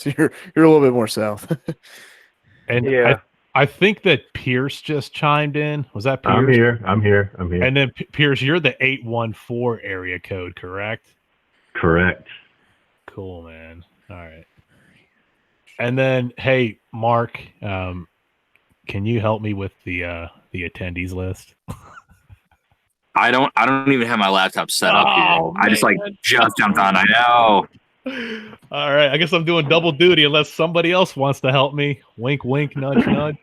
So you're a little bit more south. And Yeah. I think that Pierce just chimed in. Was that Pierce? I'm here. And then Pierce, you're the 814 area code, correct? Correct. Cool, man. All right. And then, hey, Mark, can you help me with the attendees list? I don't even have my laptop set up here. I just just jumped on. I know. All right, I guess I'm doing double duty unless somebody else wants to help me. Wink, wink, nudge, nudge.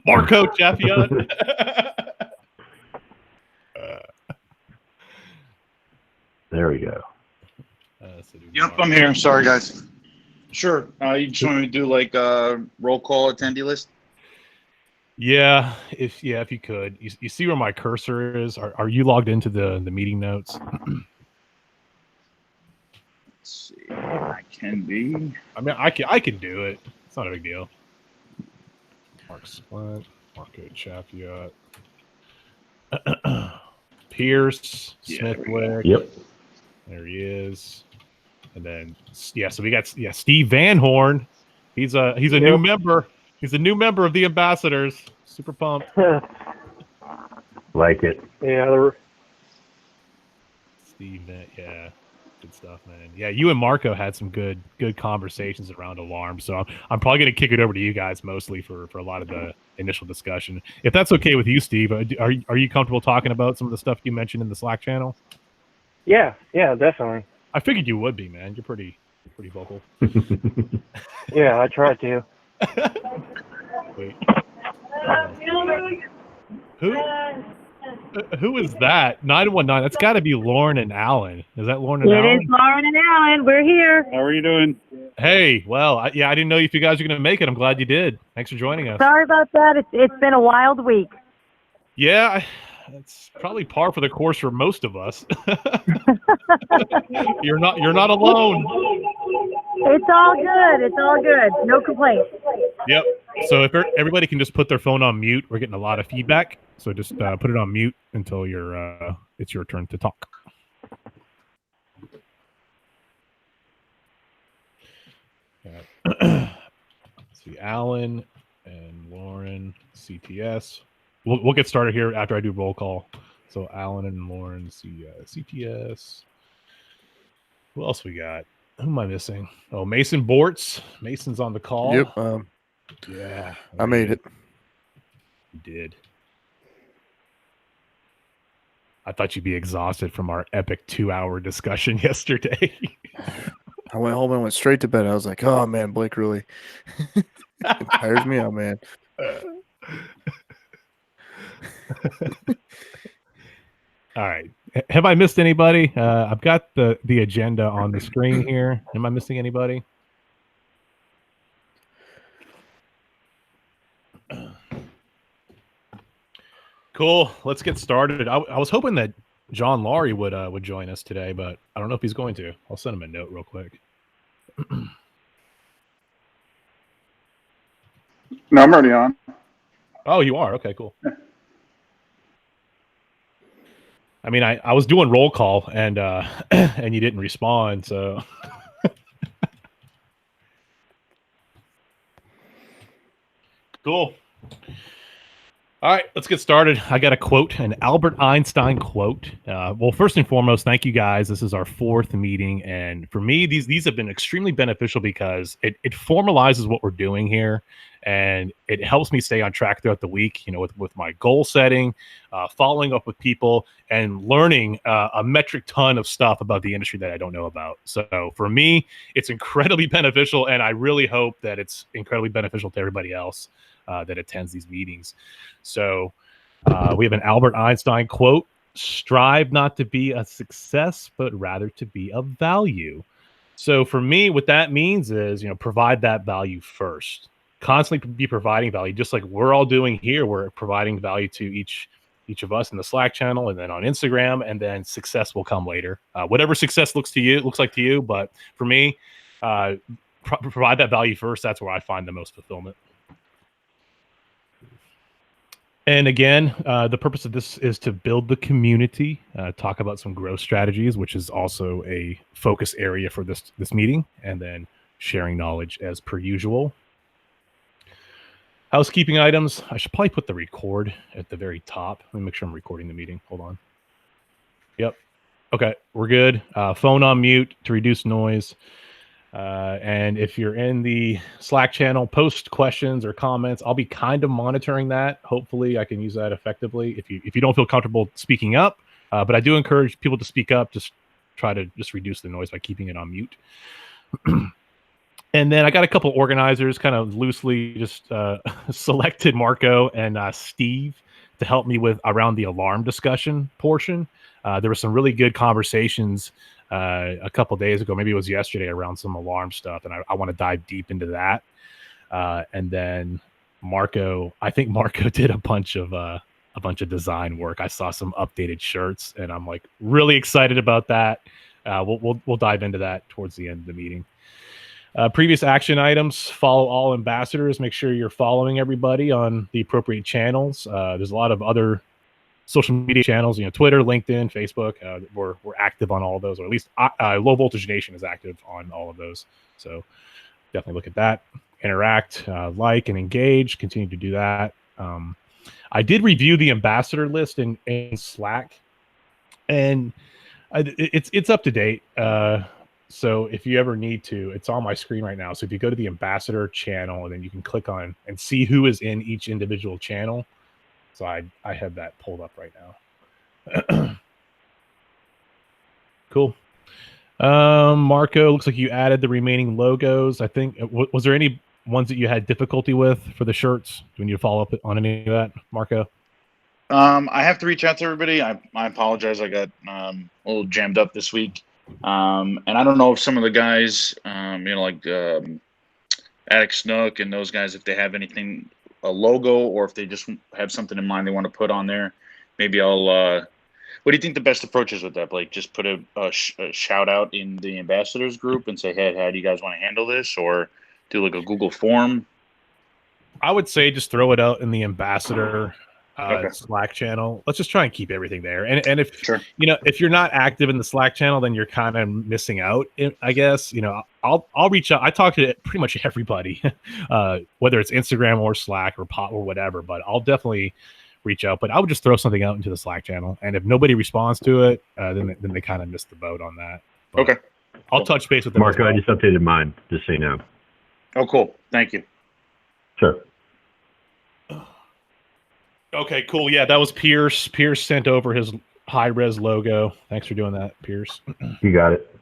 Marco Chaffion. There we go. Yep, I'm here. Sorry, guys. Sure. You just want me to do like a roll call attendee list? Yeah, if you could. You see where my cursor is? Are you logged into the meeting notes? Let's see. I can be. I mean, I can do it. It's not a big deal. Mark Splint, Marco Chaffiot, Pierce, Smithwick. Yep. There he is. And then so we got Steve Van Horn. He's a new member. He's a new member of the Ambassadors. Super pumped. Like it. Yeah. Steve, yeah. Good stuff, man. Yeah, you and Marco had some good conversations around alarms. So I'm probably going to kick it over to you guys mostly for a lot of the initial discussion. If that's okay with you, Steve, are you comfortable talking about some of the stuff you mentioned in the Slack channel? Yeah, definitely. I figured you would be, man. You're pretty vocal. Yeah, I tried to. Wait. Who is that? 919. That's got to be Lauren and Alan. Is that Lauren and Alan? It is Lauren and Alan. We're here. How are you doing? Hey, well, I didn't know if you guys were going to make it. I'm glad you did. Thanks for joining us. Sorry about that. It's been a wild week. Yeah, it's probably par for the course for most of us. You're not alone. It's all good. It's all good. No complaints. Yep. So if everybody can just put their phone on mute, we're getting a lot of feedback. So just put it on mute until it's your turn to talk. Let's see, Alan and Lauren, CTS. We'll get started here after I do roll call. So Alan and Lauren, CTS. Who else we got? Who am I missing? Oh, Mason Bortz. Mason's on the call. Yep. Yeah. I made it. You did. I thought you'd be exhausted from our epic 2-hour discussion yesterday. I went home and went straight to bed. I was like, oh, man, Blake really it tires me out, man. All right. Have I missed anybody? I've got the agenda on the screen here. Am I missing anybody? Cool. Let's get started. I was hoping that John Laurie would join us today, but I don't know if he's going to. I'll send him a note real quick. No, I'm already on. Oh, you are? Okay, cool. I mean, I was doing roll call and and you didn't respond, so cool. All right, let's get started. I got a quote, an Albert Einstein quote. Well, first and foremost, thank you guys. This is our 4th meeting, and for me, these have been extremely beneficial because it formalizes what we're doing here, and it helps me stay on track throughout the week. You know, with my goal setting, following up with people, and learning a metric ton of stuff about the industry that I don't know about. So for me, it's incredibly beneficial, and I really hope that it's incredibly beneficial to everybody else that attends these meetings. So we have an Albert Einstein quote: "Strive not to be a success, but rather to be of value." So for me, what that means is, provide that value first. Constantly be providing value, just like we're all doing here. We're providing value to each of us in the Slack channel, and then on Instagram, and then success will come later. Whatever success looks like to you, but for me, provide that value first. That's where I find the most fulfillment. And again, the purpose of this is to build the community, talk about some growth strategies, which is also a focus area for this meeting, and then sharing knowledge as per usual. Housekeeping items. I should probably put the record at the very top. Let me make sure I'm recording the meeting. Hold on. Yep. Okay, we're good. Phone on mute to reduce noise. And if you're in the Slack channel, post questions or comments. I'll be kind of monitoring that. Hopefully I can use that effectively. If you don't feel comfortable speaking up, but I do encourage people to speak up. Just try to just reduce the noise by keeping it on mute. And then I got a couple organizers kind of loosely just selected Marco and Steve to help me with around the alarm discussion portion. There were some really good conversations a couple days ago, maybe it was yesterday, around some alarm stuff, and I want to dive deep into that. And then Marco, I think Marco did a bunch of design work. I saw some updated shirts, and I'm like really excited about that. We'll dive into that towards the end of the meeting. Previous action items: follow all ambassadors. Make sure you're following everybody on the appropriate channels. There's a lot of other social media channels, Twitter, LinkedIn, Facebook. We're active on all of those, or at least Low Voltage Nation is active on all of those. So definitely look at that. Interact, like, and engage. Continue to do that. I did review the ambassador list in Slack, and it's up to date. So if you ever need to, it's on my screen right now. So if you go to the ambassador channel, and then you can click on and see who is in each individual channel. So I have that pulled up right now. Cool. Marco, looks like you added the remaining logos. I think, was there any ones that you had difficulty with for the shirts? Do we need to follow up on any of that, Marco? I have to reach out to everybody. I apologize. I got a little jammed up this week. And I don't know if some of the guys, like Attic Snook and those guys, if they have anything, a logo, or if they just have something in mind they want to put on there. Maybe I'll what do you think the best approach is with that, Blake? Just put a shout out in the ambassadors group and say, hey, how do you guys want to handle this, or do like a Google form? I would say just throw it out in the ambassador Okay. Slack channel. Let's just try and keep everything there. And if Sure. if you're not active in the Slack channel, then you're kind of missing out, I guess. I'll reach out. I talk to pretty much everybody, whether it's Instagram or Slack or Pot or whatever, but I'll definitely reach out. But I would just throw something out into the Slack channel, and if nobody responds to it, then they kind of missed the boat on that. But Okay. I'll touch base with them. Marco, I just updated mine, just so you know. Oh, cool. Thank you. Sure. Okay, cool. Yeah, that was Pierce. Pierce sent over his high-res logo. Thanks for doing that, Pierce. You got it.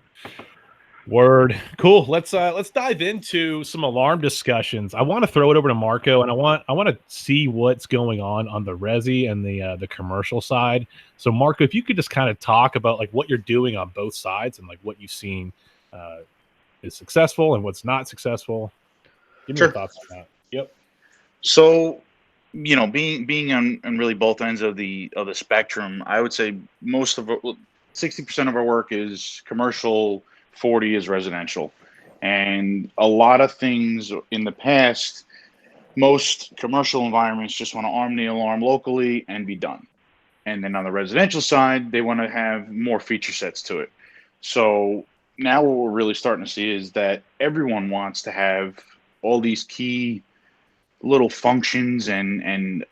Word. Cool. Let's dive into some alarm discussions. I want to throw it over to Marco, and I want to see what's going on the resi and the commercial side. So Marco, if you could just kind of talk about like what you're doing on both sides and like what you've seen is successful and what's not successful. Give me your thoughts on that. Yep. So, being on really both ends of the spectrum, I would say 60% of our work is commercial, 40 is residential. And a lot of things in the past, most commercial environments just want to arm the alarm locally and be done. And then on the residential side, they want to have more feature sets to it. So now what we're really starting to see is that everyone wants to have all these key little functions and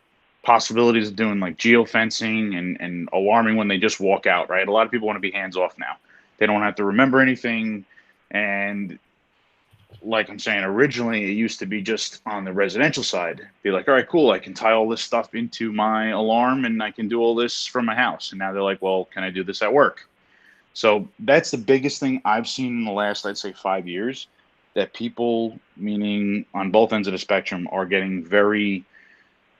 possibilities of doing like geofencing and alarming when they just walk out, right? A lot of people want to be hands off now. They don't have to remember anything. And like I'm saying, originally it used to be just on the residential side. Be like, all right, cool. I can tie all this stuff into my alarm and I can do all this from my house. And now they're like, well, can I do this at work? So that's the biggest thing I've seen in the last, I'd say 5 years, that people, meaning on both ends of the spectrum, are getting very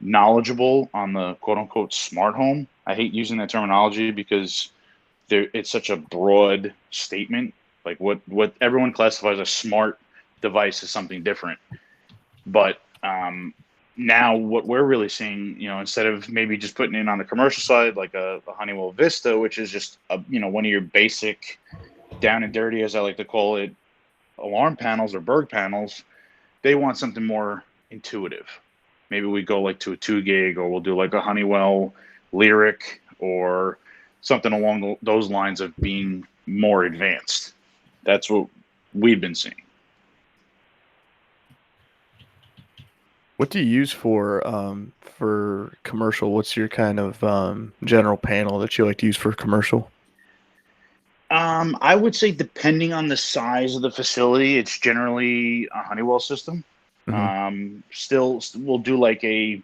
knowledgeable on the quote unquote smart home. I hate using that terminology because it's such a broad statement. Like what everyone classifies as smart device is something different. But now what we're really seeing, instead of maybe just putting in on the commercial side, like a Honeywell Vista, which is just one of your basic down and dirty, as I like to call it, alarm panels or Berg panels, they want something more intuitive. Maybe we go like to a 2 gig, or we'll do like a Honeywell Lyric or something along those lines of being more advanced. That's what we've been seeing. What do you use for commercial? What's your kind of general panel that you like to use for commercial? I would say depending on the size of the facility, it's generally a Honeywell system. Still, we'll do like a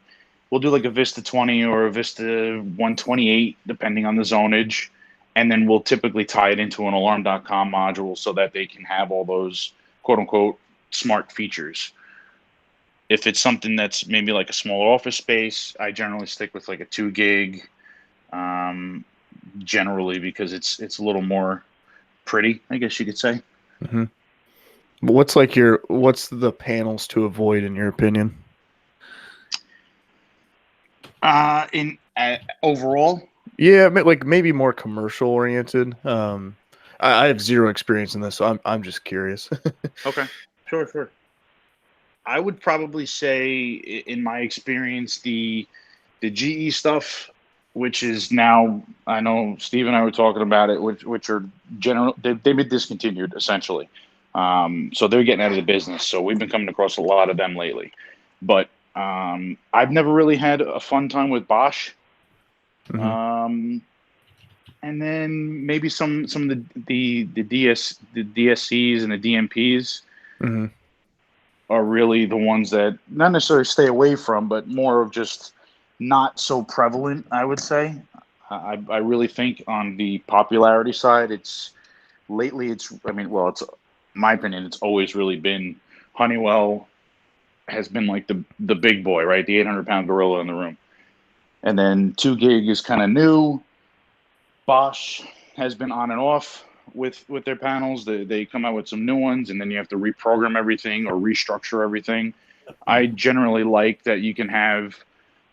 Vista 20 or a Vista 128, depending on the zonage, and then we'll typically tie it into an Alarm.com module so that they can have all those quote unquote smart features. If it's something that's maybe like a smaller office space, I generally stick with like a 2 gig, generally because it's a little more pretty, I guess you could say. What's the panels to avoid in your opinion? Overall, Yeah, like maybe more commercial oriented. I have zero experience in this, so I'm just curious. okay, sure. I would probably say, in my experience, the GE stuff, which is now, I know Steve and I were talking about it, which are they've been discontinued essentially. So they're getting out of the business. So we've been coming across a lot of them lately. But I've never really had a fun time with Bosch. And then maybe some of the DSCs and the DMPs are really the ones that not necessarily stay away from, but more of just not so prevalent, I would say. I really think on the popularity side, it's my opinion, it's always really been Honeywell has been like the big boy, right? The 800-pound gorilla in the room. And then 2 gig is kind of new. Bosch has been on and off with their panels. They come out with some new ones, and then you have to reprogram everything or restructure everything. I generally like that you can have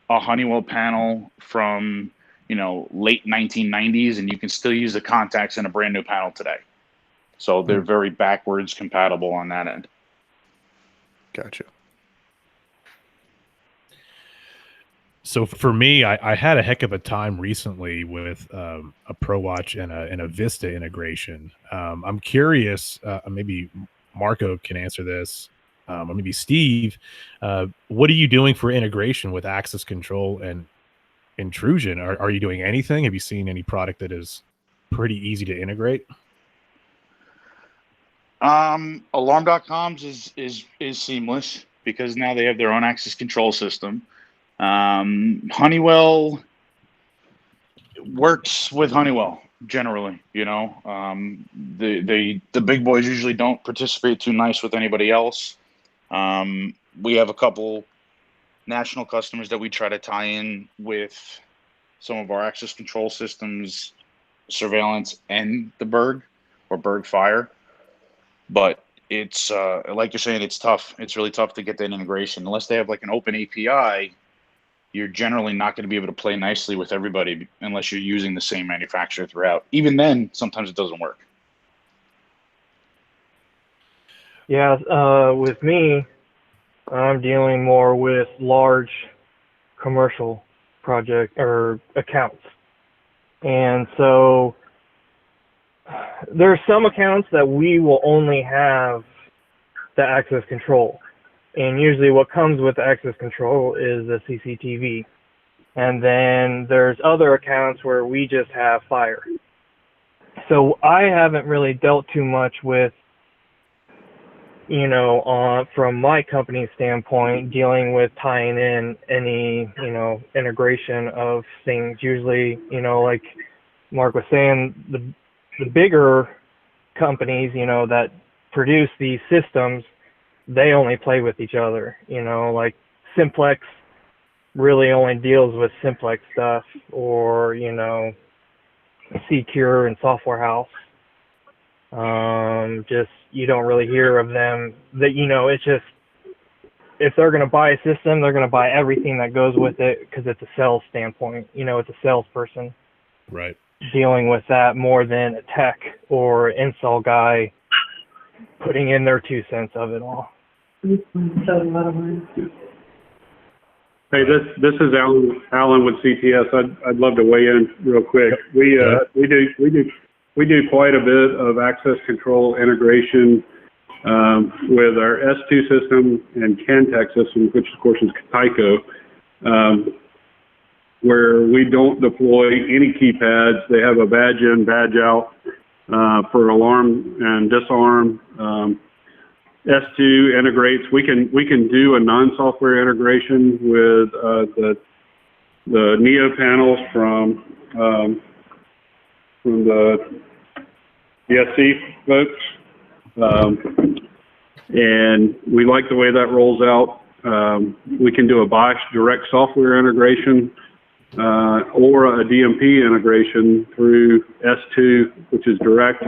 a Honeywell panel from, late 1990s, and you can still use the contacts in a brand new panel today. So they're very backwards compatible on that end. Gotcha. So for me, I had a heck of a time recently with a ProWatch and a Vista integration. I'm curious, maybe Marco can answer this, or maybe Steve. What are you doing for integration with access control and intrusion? Are you doing anything? Have you seen any product that is pretty easy to integrate? Alarm.com's is seamless because now they have their own access control system. Honeywell works with Honeywell generally, the big boys usually don't participate too nice with anybody else. We have a couple national customers that we try to tie in with some of our access control systems, surveillance, and the Berg or Berg Fire. But it's like you're saying, it's tough. It's really tough to get that integration unless they have like an open API. You're generally not going to be able to play nicely with everybody unless you're using the same manufacturer throughout. Even then, sometimes it doesn't work. Yeah, with me, I'm dealing more with large commercial project or accounts. And so there are some accounts that we will only have the access control. And usually what comes with access control is the CCTV. And then there's other accounts where we just have fire. So I haven't really dealt too much with, from my company standpoint, dealing with tying in any, integration of things. Usually, like Mark was saying, the bigger companies, that produce these systems, they only play with each other, like Simplex really only deals with Simplex stuff, or, Secure and Software House. Just, you don't really hear of them that, it's just, if they're going to buy a system, they're going to buy everything that goes with it because it's a sales standpoint, it's a salesperson. Right. Dealing with that more than a tech or install guy putting in their 2 cents of it all. Hey, this is Alan with CTS. I'd love to weigh in real quick. We do quite a bit of access control integration with our S2 system and Cantech system, which of course is Tyco, where we don't deploy any keypads. They have a badge in, badge out for alarm and disarm. S2 integrates. We can do a non-software integration with the Neo panels from the DSC folks, and we like the way that rolls out. We can do a Bosch direct software integration or a DMP integration through S2, which is direct.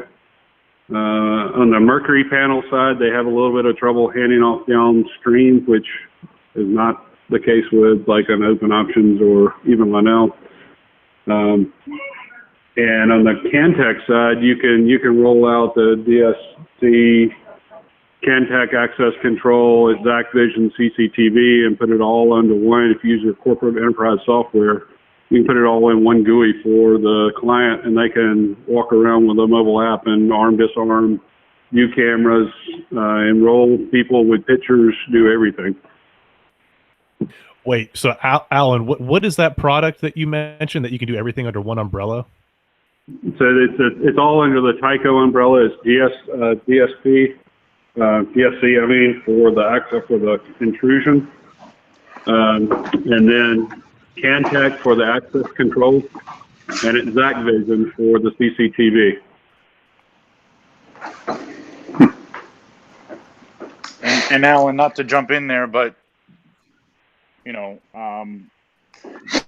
On the Mercury panel side, they have a little bit of trouble handing off downstream, which is not the case with like an Open Options or even Linnell. And on the Cantech side, you can roll out the DSC, Cantech access control, Exact Vision, CCTV, and put it all under one. If you use your corporate enterprise software, you can put it all in one GUI for the client, and they can walk around with a mobile app and arm, disarm, view cameras, enroll people with pictures, do everything. Wait, so Alan, what is that product that you mentioned that you can do everything under one umbrella? So it's all under the Tyco umbrella. It's DSC, I mean, for the access for the intrusion, and then Cantech for the access control, and Exact Vision for the CCTV. And Alan, not to jump in there, but you know,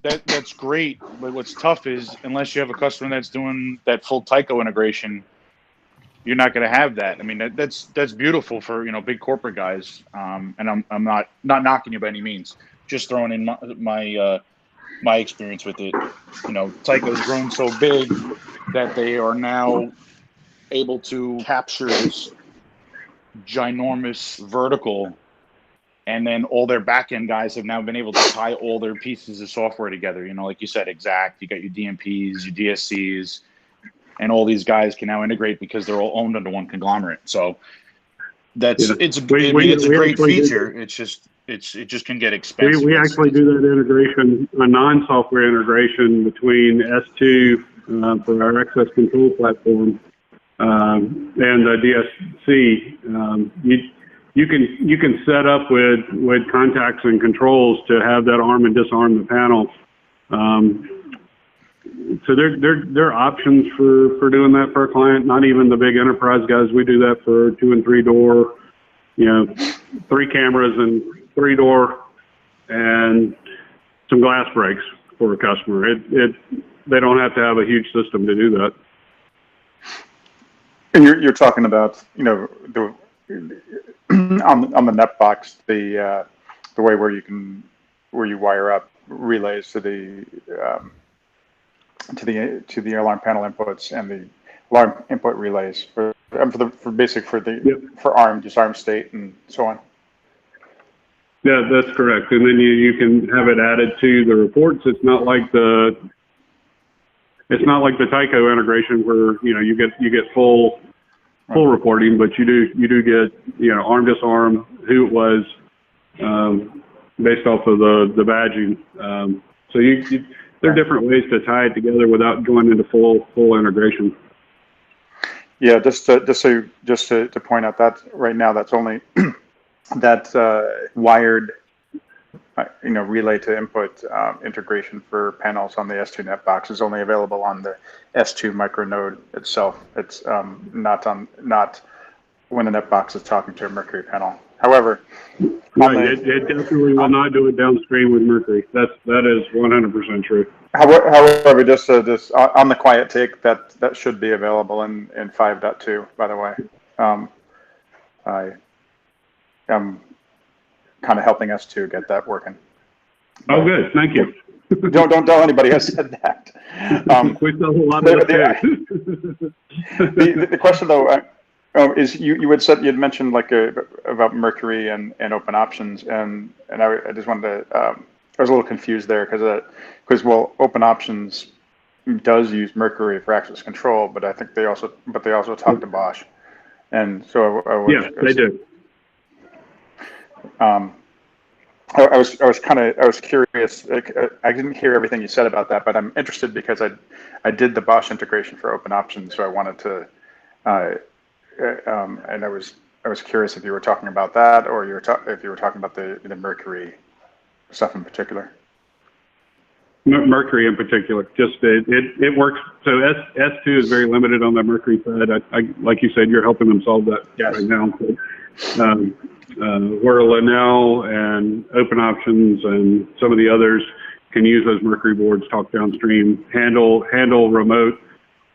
that's great. But what's tough is unless you have a customer that's doing that full Tyco integration, you're not going to have that. I mean, that's beautiful for, you know, big corporate guys. And I'm not knocking you by any means. Just throwing in my experience with it. You know, Tyco's grown so big that they are now able to capture this ginormous vertical, and then all their back-end guys have now been able to tie all their pieces of software together. You know, like you said, Exact, you got your DMPs, your DSCs, and all these guys can now integrate because they're all owned under one conglomerate. So it's a great feature. It just can get expensive. We actually do that integration, a non-software integration between S2 for our access control platform and the DSC. You can set up with contacts and controls to have that arm and disarm the panel. So there are options for doing that for a client. Not even the big enterprise guys. We do that for 2 and 3 door, you know, 3 cameras and 3 door, and some glass breaks for a customer. They don't have to have a huge system to do that. And you're talking about, you know, on the net box, the way where you wire up relays to the alarm panel inputs and the alarm input relays for arm, disarm state, and so on. Yeah, that's correct. And then you can have it added to the reports. It's not like the Tyco integration where, you know, you get full reporting, but you do get, you know, arm, disarm, who it was, based off of the badging. So there are different ways to tie it together without going into full integration. Yeah, just to point out that right now that's only that wired, you know, relay to input integration for panels on the S2 net box is only available on the S2 micronode itself. It's not when the net box is talking to a Mercury panel. However, it definitely will not do it downstream with Mercury. That is 100% true. However, just on the quiet take, that should be available in 5.2. By the way, I am kind of helping us to get that working. Oh, good. Thank you. Don't tell anybody I said that. We sell a lot of the question though is you had mentioned like about Mercury and Open Options, and I just wanted to I was a little confused there because Open Options does use Mercury for access control, but I think they also talk to Bosch. And so they do. I was curious. I didn't hear everything you said about that, but I'm interested because I did the Bosch integration for open options, so I wanted to, and I was curious if you were talking about that or if you were talking about the Mercury stuff in particular. Mercury in particular, just it works. So S2 is very limited on the Mercury side. I like you said, you're helping them solve that right now. So, where Linnell and Open Options and some of the others can use those Mercury boards, talk downstream, handle remote,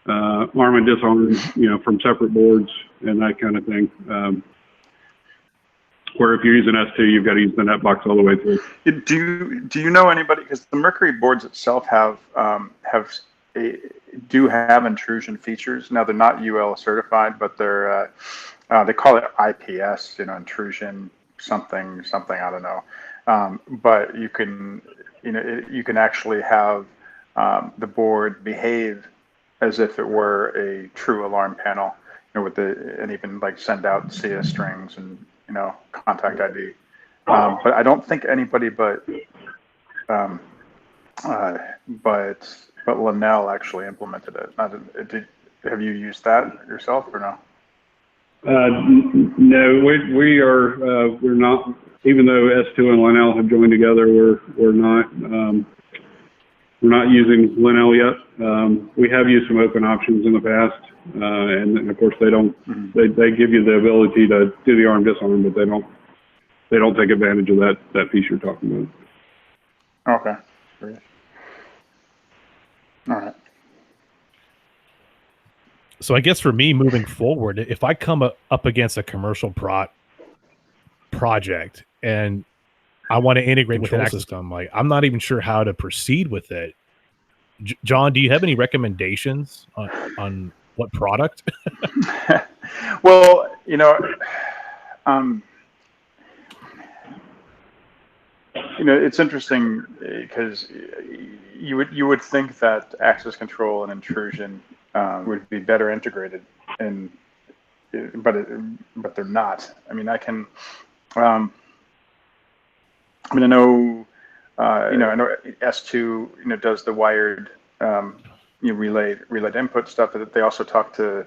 arm and disarm, from separate boards and that kind of thing. Where if you're using S2, you've got to use the net box all the way through. Do you know anybody? Because the Mercury boards itself do have intrusion features. Now they're not UL certified, but they're they call it IPS, intrusion something. I don't know. But you can actually have the board behave as if it were a true alarm panel, and even like send out CS strings and contact ID. But I don't think anybody but Linnell actually implemented it. Have you used that yourself or no? No, we're not. Even though S2 and Linnell have joined together, we're not using Linnell yet. We have used some open options in the past, and of course they don't. They give you the ability to do the arm disarm, but they don't take advantage of that piece you're talking about. Okay. Great. All right. So I guess for me moving forward, if I come up against a commercial project and I want to integrate with an access system, like I'm not even sure how to proceed with it. John, do you have any recommendations on what product? Well, it's interesting because you would think that access control and intrusion would be better integrated, but they're not. I mean, I know S2 does the wired relayed input stuff. That they also talk to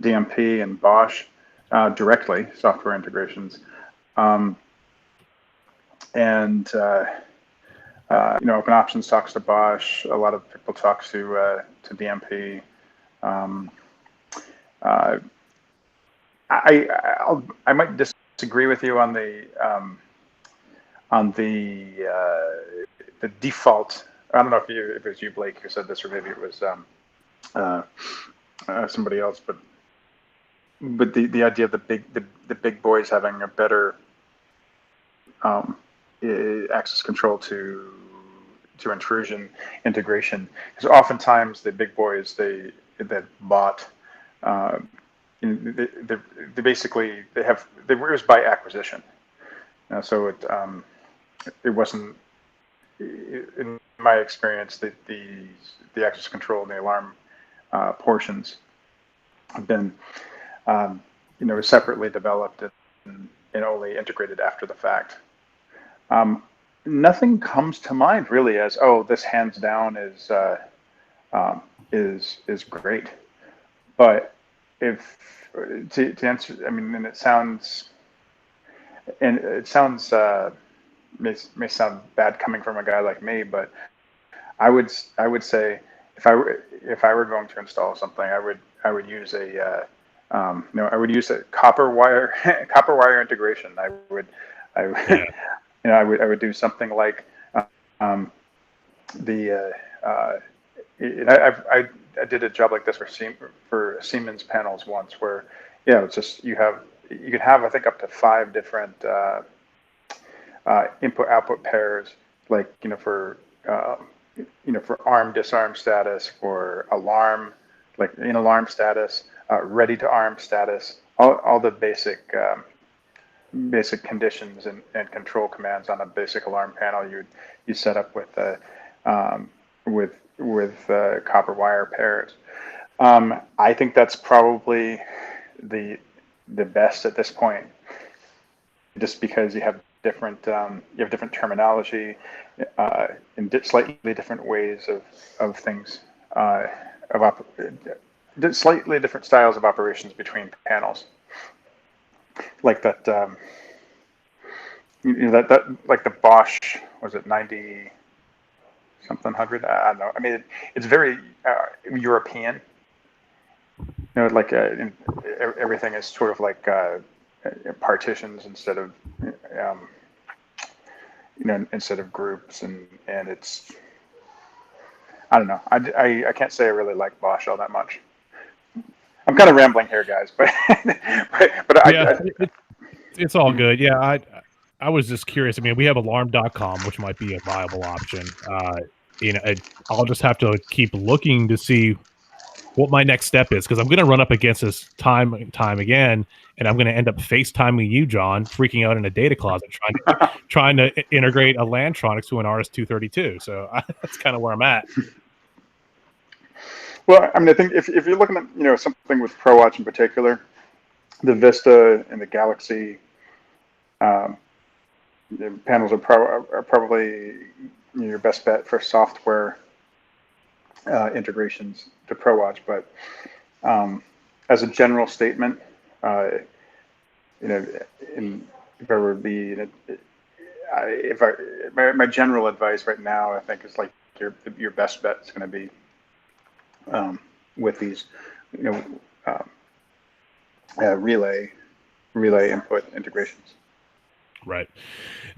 DMP and Bosch directly, software integrations. Open Options talks to Bosch. A lot of people talk to DMP. I might disagree with you on the default. I don't know if it was you, Blake, who said this, or maybe it was somebody else. But the idea of the big boys having a better access control to intrusion integration, because oftentimes the big boys that bought they basically they were by acquisition, so it wasn't, in my experience, the access control and the alarm portions have been separately developed and only integrated after the fact. Nothing comes to mind really as, oh, this hands down is great. But if to answer, I mean, and it sounds may sound bad coming from a guy like me, but I would say if I were going to install something, I would use I would use a copper wire integration. I would do something like I did a job like this for Siemens panels once, where it's just you can have I think up to 5 different input output pairs, like for arm disarm status, for alarm, like in alarm status, ready to arm status, all the basic conditions and control commands on a basic alarm panel you set up with copper wire pairs. I think that's probably the the best at this point, just because you have different terminology, slightly different ways of things, slightly different styles of operations between panels, like that. That like the Bosch, was it 90 something hundred? I don't know. I mean, it's very European. Like everything is sort of like partitions instead of instead of groups, and it's, I don't know. I can't say I really like Bosch all that much. I'm kind of rambling here, guys, but yeah, it's all good. Yeah, I was just curious. I mean, we have alarm.com, which might be a viable option. I'll just have to keep looking to see what my next step is, because I'm going to run up against this time and time again, and I'm going to end up FaceTiming you, John, freaking out in a data closet, trying to integrate a Lantronix to an RS-232. So that's kind of where I'm at. Well, I mean, I think if you're looking at something with ProWatch in particular, the Vista and the Galaxy the panels are probably your best bet for software integrations to ProWatch. But as a general statement, if I were to be, my general advice right now, I think, is like your best bet is going to be with these, relay input integrations. Right.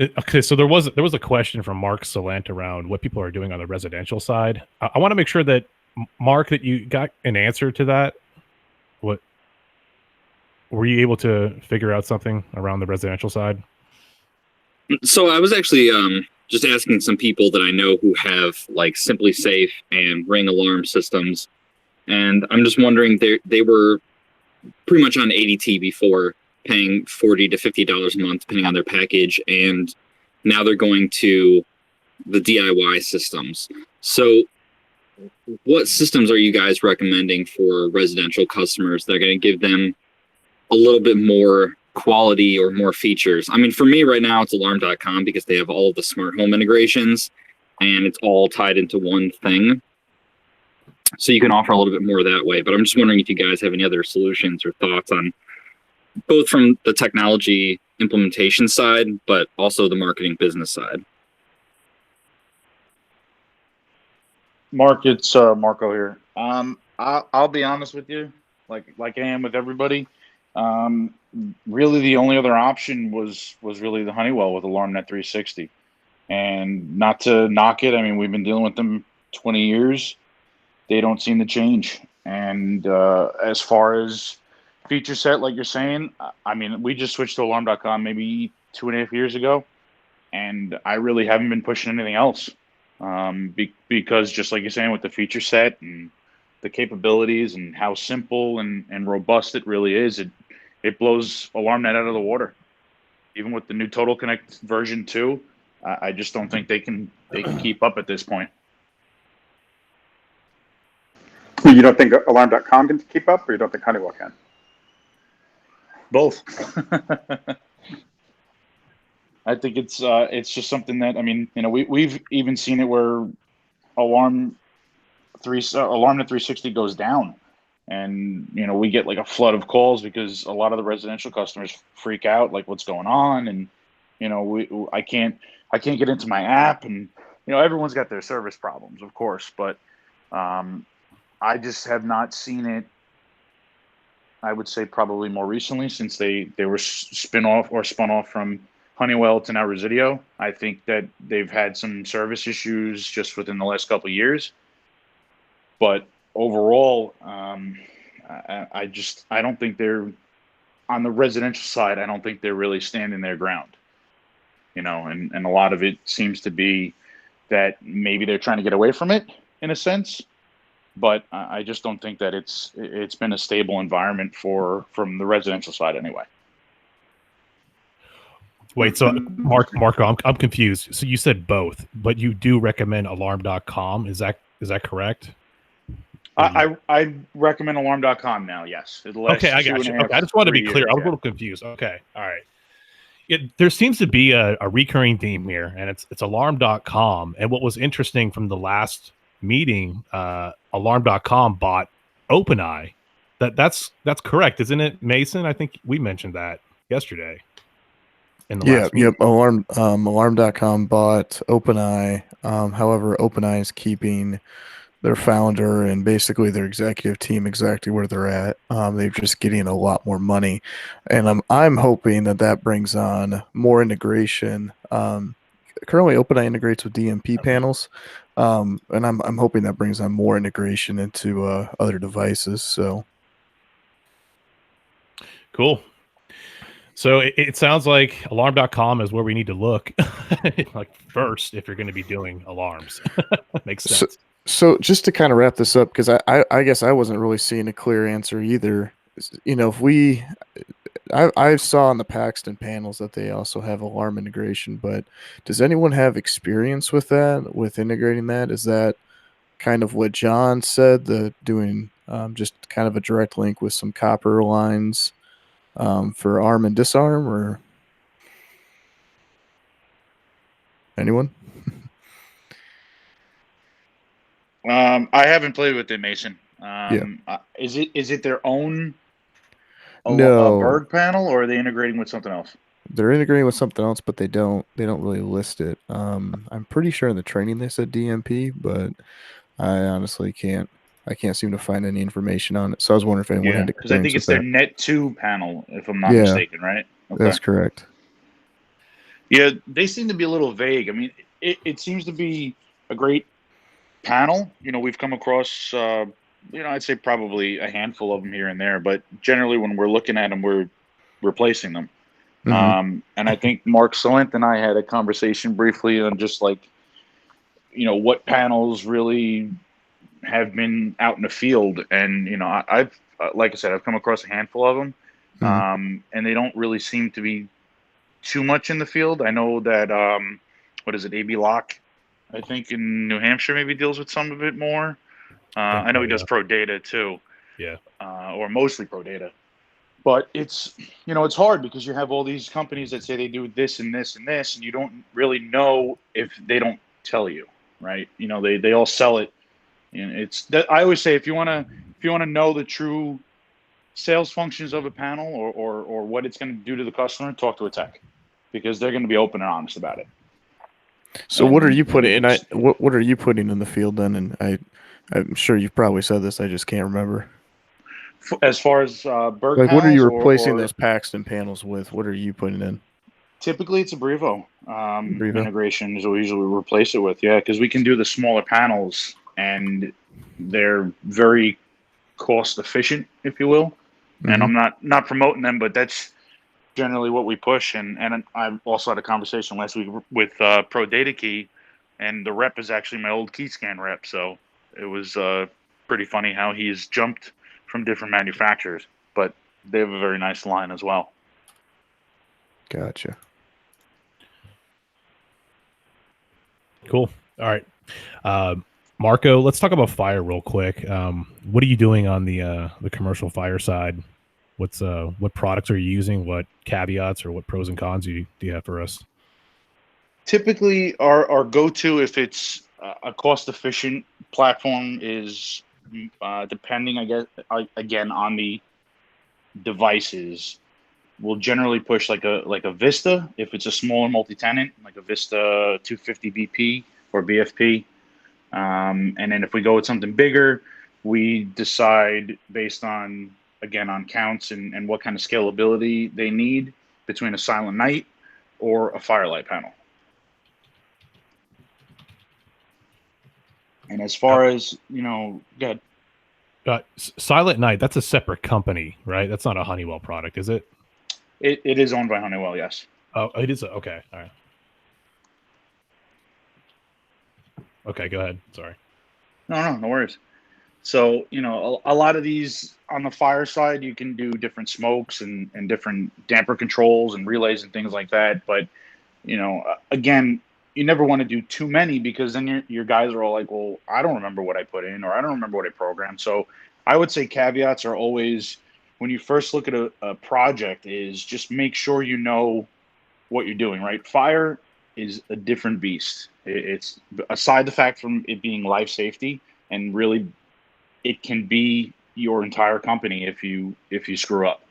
Okay. So there was a question from Mark Salent around what people are doing on the residential side. I want to make sure that, Mark, that you got an answer to that. What were you able to figure out something around the residential side? So I was actually just asking some people that I know who have like Simply Safe and Ring alarm systems, and I'm just wondering, they were pretty much on ADT before, paying $40 to $50 a month depending on their package, and now they're going to the DIY systems. So what systems are you guys recommending for residential customers that are going to give them a little bit more quality or more features? I mean, for me right now, it's alarm.com, because they have all of the smart home integrations and it's all tied into one thing. So you can offer a little bit more that way. But I'm just wondering if you guys have any other solutions or thoughts on both from the technology implementation side, but also the marketing business side. Mark, it's Marco here. I'll be honest with you, like I am with everybody. Really, the only other option was really the Honeywell with AlarmNet 360, and not to knock it. I mean, we've been dealing with them 20 years. They don't seem to change. And as far as feature set, like you're saying, I mean, we just switched to alarm.com maybe 2.5 years ago, and I really haven't been pushing anything else, because just like you're saying, with the feature set and the capabilities and how simple and robust it really is, it blows AlarmNet out of the water. Even with the new Total Connect version 2, I just don't think they can keep up at this point. You don't think alarm.com can keep up, or you don't think Honeywell can? Both. I think it's just something that, I mean, we've even seen it where AlarmNet 360 goes down, and we get like a flood of calls because a lot of the residential customers freak out, like, what's going on, and I can't get into my app, and everyone's got their service problems, of course, but I just have not seen it. I would say probably more recently, since they were spun off from Honeywell to now Resideo. I think that they've had some service issues just within the last couple of years. But overall, I don't think they're, on the residential side, I don't think they're really standing their ground. And a lot of it seems to be that maybe they're trying to get away from it in a sense. But I just don't think that it's been a stable environment from the residential side anyway. Wait, so Marco, I'm confused. So you said both, but you do recommend alarm.com. Is that correct? I recommend alarm.com now. Yes, it'll last Okay, I got you. Okay, I just wanted to be clear. I was a little confused. Okay, all right. There seems to be a recurring theme here, and it's alarm.com. And what was interesting from the last meeting, alarm.com bought OpenEye. That's correct, isn't it, Mason? I think we mentioned that yesterday in the last meeting. Yep. Alarm.com bought OpenEye. However, OpenEye is keeping their founder and basically their executive team exactly where they're at. They're just getting a lot more money, and I'm hoping that brings on more integration. Currently, OpenEye integrates with DMP panels, and I'm hoping that brings on more integration into other devices. So cool. So it sounds like alarm.com is where we need to look like first if you're going to be doing alarms. Makes sense. So just to kind of wrap this up, because I guess I wasn't really seeing a clear answer either. You know, if I saw on the Paxton panels that they also have alarm integration, but does anyone have experience with that, with integrating that? Is that kind of what John said, the doing just kind of a direct link with some copper lines for arm and disarm, or anyone? I haven't played with it, Mason. Yeah. Is it their own No. Berg panel, or are they integrating with something else? They're integrating with something else, but they don't really list it. I'm pretty sure in the training they said DMP, but I honestly can't seem to find any information on it. So I was wondering if anyone had because I think experience it's with their that. Net 2 panel, if I'm not mistaken, right? Okay. That's correct. Yeah, they seem to be a little vague. I mean, it seems to be a great panel. You know, we've come across, I'd say probably a handful of them here and there, but generally when we're looking at them, we're replacing them. And I think Mark Solent and I had a conversation briefly on just like, what panels really have been out in the field. And, I've like I said, I've come across a handful of them, and they don't really seem to be too much in the field. I know that, what is it, AB Lock, I think in New Hampshire maybe deals with some of it more. I know he does Pro Data too. Yeah. Or mostly Pro Data. But it's hard because you have all these companies that say they do this and this and this, and you don't really know if they don't tell you, right? They all sell it, and it's that I always say if you want to know the true sales functions of a panel or what it's going to do to the customer, talk to a tech, because they're going to be open and honest about it. So what are you putting in? What are you putting in the field then? And I'm sure you've probably said this. I just can't remember. As far as Berg like, what are you panels replacing or those Paxton panels with? What are you putting in? typically it's a Brevo. Integration is what we usually replace it with. Yeah, because we can do the smaller panels and they're very cost efficient, if you will. And I'm not promoting them, but that's generally what we push. And I also had a conversation last week with Pro Data Key, and the rep is actually my old KeyScan rep. So it was pretty funny how he's jumped from different manufacturers, but they have a very nice line as well. Gotcha. Cool. All right. Marco, let's talk about fire real quick. What are you doing on the commercial fire side? What products are you using? What caveats or what pros and cons do you have for us? Typically, our go-to, if it's a cost-efficient platform, is depending, I guess, again on the devices. We'll generally push like a Vista if it's a smaller multi-tenant, like a Vista 250 BP or BFP. And then if we go with something bigger, we decide based on counts and what kind of scalability they need between a Silent Night or a Firelight panel. And as far as, go ahead. Silent Night, that's a separate company, right? That's not a Honeywell product, is it? It is owned by Honeywell, yes. Oh, it is? Okay, all right. Okay, go ahead. Sorry. No worries. So, a lot of these on the fire side, you can do different smokes and different damper controls and relays and things like that. But, again, you never want to do too many, because then your guys are all like, well, I don't remember what I put in, or I don't remember what I programmed. So I would say caveats are always, when you first look at a project, is just make sure you know what you're doing, right? Fire is a different beast. It's, aside the fact from it being life safety, and really it can be your entire company if you screw up.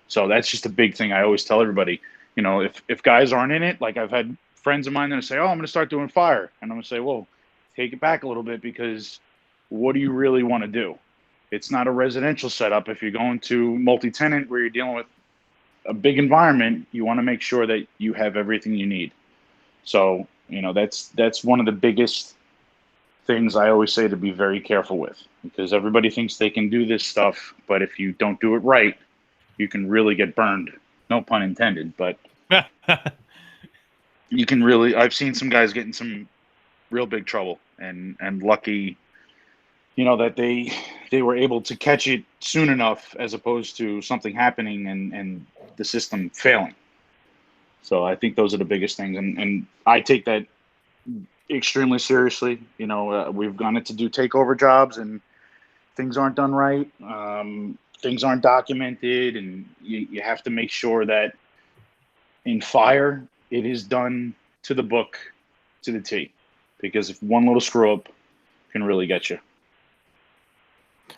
So that's just a big thing I always tell everybody. You know, if guys aren't in it, like I've had friends of mine that say, "Oh, I'm going to start doing fire," and I'm going to say, "Well, take it back a little bit, because what do you really want to do? It's not a residential setup. If you're going to multi-tenant where you're dealing with a big environment, you want to make sure that you have everything you need." So, you know, that's one of the biggest things I always say to be very careful with, because everybody thinks they can do this stuff, but if you don't do it right, you can really get burned. No pun intended, but you can really, I've seen some guys get in some real big trouble, and lucky, you know, that they were able to catch it soon enough, as opposed to something happening and the system failing. So I think those are the biggest things, and I take that extremely seriously. You know, we've gone in to do takeover jobs, and things aren't done right. Things aren't documented, and you have to make sure that in fire, it is done to the book, to the T, because if one little screw up can really get you.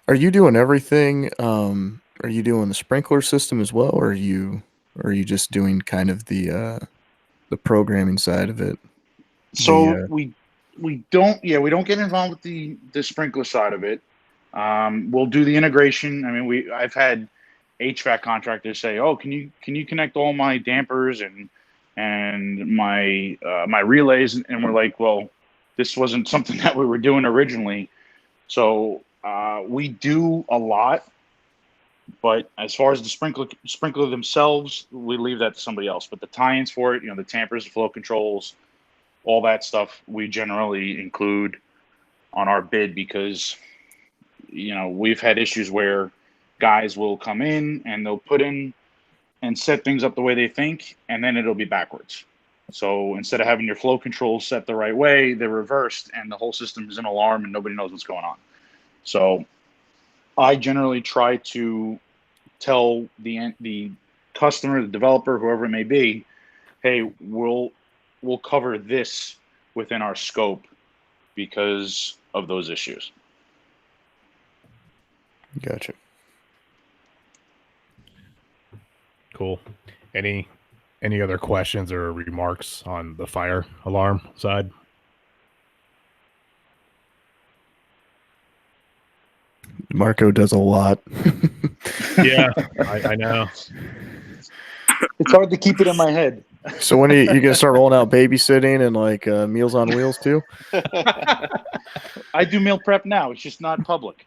Are you doing everything? Are you doing the sprinkler system as well, or are you just doing kind of the programming side of it? So we don't get involved with the sprinkler side of it. We'll do the integration. I mean, I've had HVAC contractors say, "Oh, can you connect all my dampers and my my relays?" And we're like, "Well, this wasn't something that we were doing originally." So we do a lot, but as far as the sprinkler themselves, we leave that to somebody else. But the tie-ins for it, you know, the tampers, the flow controls, all that stuff, we generally include on our bid, because, you know, we've had issues where guys will come in and they'll put in and set things up the way they think, and then it'll be backwards. So instead of having your flow controls set the right way, they're reversed, and the whole system is an alarm and nobody knows what's going on. So I generally try to tell the customer, the developer, whoever it may be, hey, we'll cover this within our scope because of those issues. Gotcha. Cool. Any other questions or remarks on the fire alarm side? Marco does a lot. Yeah, I know. It's hard to keep it in my head. So when you gonna start rolling out babysitting and like Meals on Wheels too? I do meal prep now. It's just not public.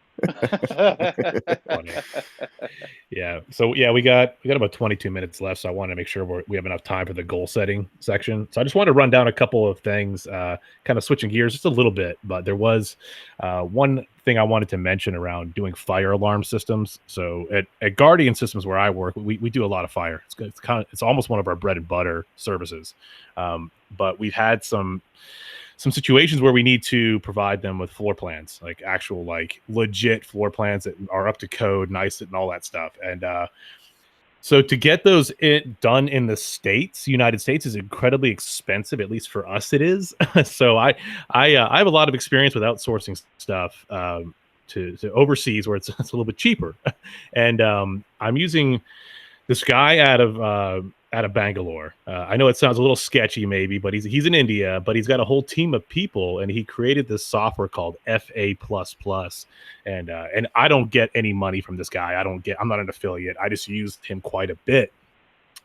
Yeah. So yeah, we got about 22 minutes left. So I want to make sure we have enough time for the goal setting section. So I just want to run down a couple of things, kind of switching gears just a little bit. But there was one thing I wanted to mention around doing fire alarm systems. So at Guardian Systems, where I work, we do a lot of fire. It's almost one of our bread and butter services. But we've had some situations where we need to provide them with floor plans, like actual, like legit floor plans that are up to code, nice and all that stuff. And so to get those done in the United States is incredibly expensive. At least for us, it is. So I have a lot of experience with outsourcing stuff to overseas, where it's a little bit cheaper. And I'm using this guy out of Bangalore. I know it sounds a little sketchy maybe, but he's in India, but he's got a whole team of people, and he created this software called FA++. And I don't get any money from this guy. I'm not an affiliate. I just used him quite a bit.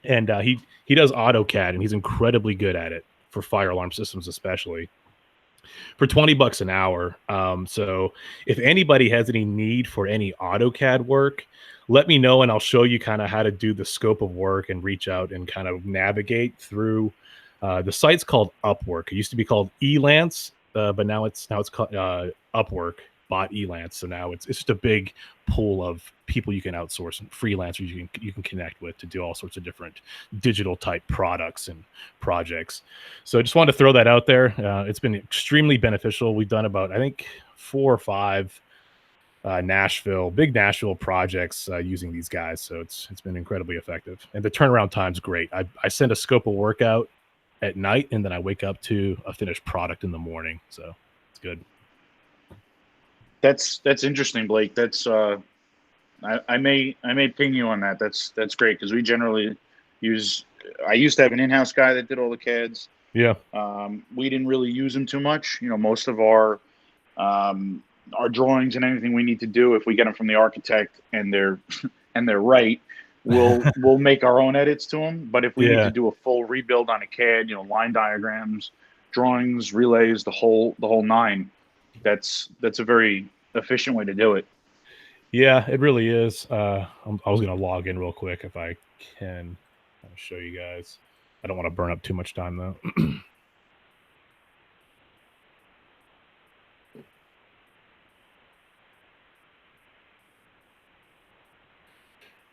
And he does AutoCAD, and he's incredibly good at it for fire alarm systems, especially for $20 an hour. So if anybody has any need for any AutoCAD work, let me know, and I'll show you kind of how to do the scope of work and reach out and kind of navigate through. The site's called Upwork. It used to be called Elance, but now it's called Upwork. bought Elance, so now it's just a big pool of people you can outsource and freelancers you can connect with to do all sorts of different digital type products and projects. So I just wanted to throw that out there. It's been extremely beneficial. We've done about, I think, 4 or 5 big Nashville projects using these guys. So it's been incredibly effective, and the turnaround time's great. I send a scope of work out at night, and then I wake up to a finished product in the morning. So it's good. That's interesting, Blake. That's I may ping you on that. That's great, because we generally use. I used to have an in-house guy that did all the CADs. Yeah. We didn't really use them too much. Most of our drawings and anything we need to do, if we get them from the architect and they're right, we'll make our own edits to them. But if we need to do a full rebuild on a CAD, line diagrams, drawings, relays, the whole 9, that's a very efficient way to do it. Yeah, it really is. I was going to log in real quick if I can. I'll show you guys. I don't want to burn up too much time though.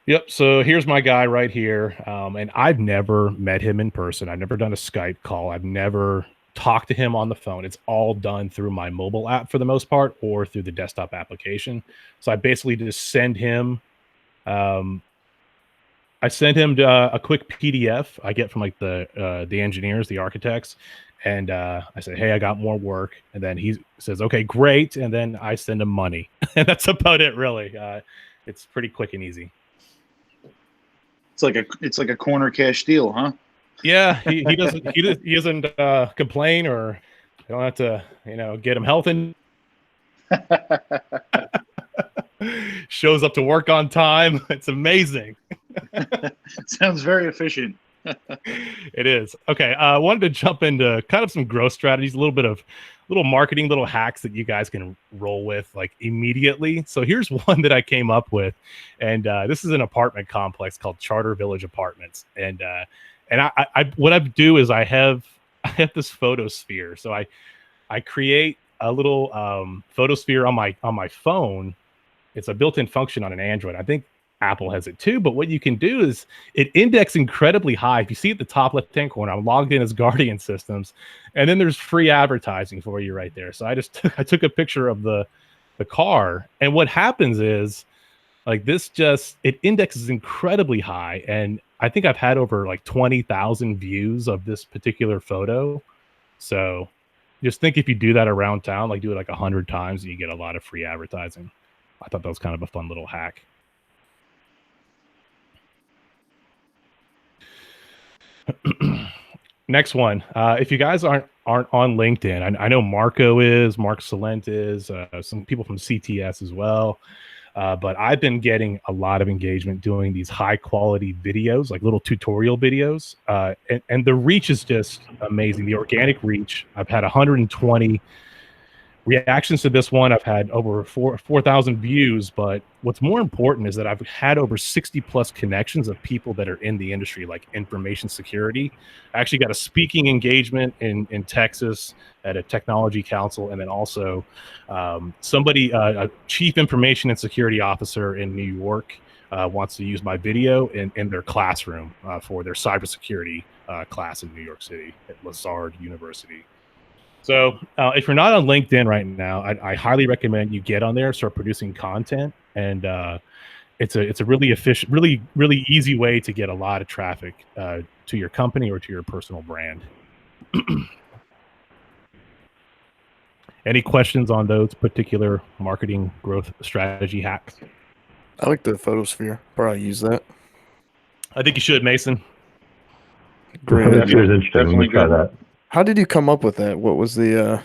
Yep. So here's my guy right here. And I've never met him in person. I've never done a Skype call. I've never talked to him on the phone. It's all done through my mobile app for the most part, or through the desktop application. So I basically just send him, a quick PDF I get from like the engineers, the architects. And I say, hey, I got more work. And then he says, okay, great. And then I send him money. And that's about it, really. It's pretty quick and easy. It's like a corner cash deal, huh? Yeah, he doesn't complain, or you don't have to get him health in. Shows up to work on time. It's amazing. Sounds very efficient. It is. Okay, I wanted to jump into kind of some growth strategies, a little marketing, little hacks that you guys can roll with like immediately. So here's one that I came up with, and this is an apartment complex called Charter Village Apartments. And I what I do is I have this photosphere. So I create a little photosphere on my phone. It's a built-in function on an Android. I think Apple has it too, but what you can do is it indexes incredibly high. If you see at the top left-hand corner, I'm logged in as Guardian Systems, and then there's free advertising for you right there. So I took a picture of the car, and what happens is like it indexes incredibly high, and I think I've had over like 20,000 views of this particular photo. So just think if you do that around town, like do it like 100 times, and you get a lot of free advertising. I thought that was kind of a fun little hack. Next one. If you guys aren't on LinkedIn, I know Mark Salent is, some people from CTS as well. But I've been getting a lot of engagement doing these high quality videos, like little tutorial videos. And the reach is just amazing. The organic reach, I've had 120 reactions to this one. I've had over 4,000 views, but what's more important is that I've had over 60 plus connections of people that are in the industry, like information security. I actually got a speaking engagement in Texas at a technology council, and then also a chief information and security officer in New York wants to use my video in their classroom for their cybersecurity class in New York City at Lazard University. So if you're not on LinkedIn right now, I highly recommend you get on there, start producing content, and it's a really efficient, really easy way to get a lot of traffic to your company or to your personal brand. Any questions on those particular marketing growth strategy hacks? I like the photosphere. Probably use that. I think you should, Mason. Great. That appears interesting. Let me try that. How did you come up with that? What was the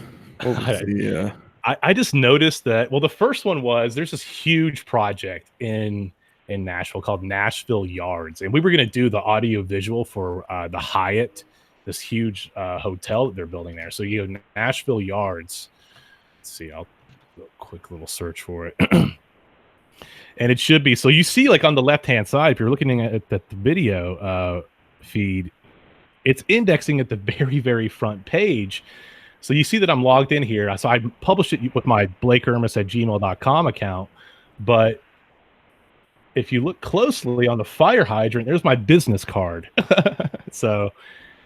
I just noticed that, well, the first one was there's this huge project in Nashville called Nashville Yards. And we were going to do the audio visual for the Hyatt, this huge hotel that they're building there. So you have Nashville Yards. Let's see, I'll do a quick little search for it. And it should be, so you see like on the left-hand side, if you're looking at the video feed, it's indexing at the very, very front page. So you see that I'm logged in here. So I published it with my blakeermis@gmail.com account, but if you look closely on the fire hydrant, there's my business card. So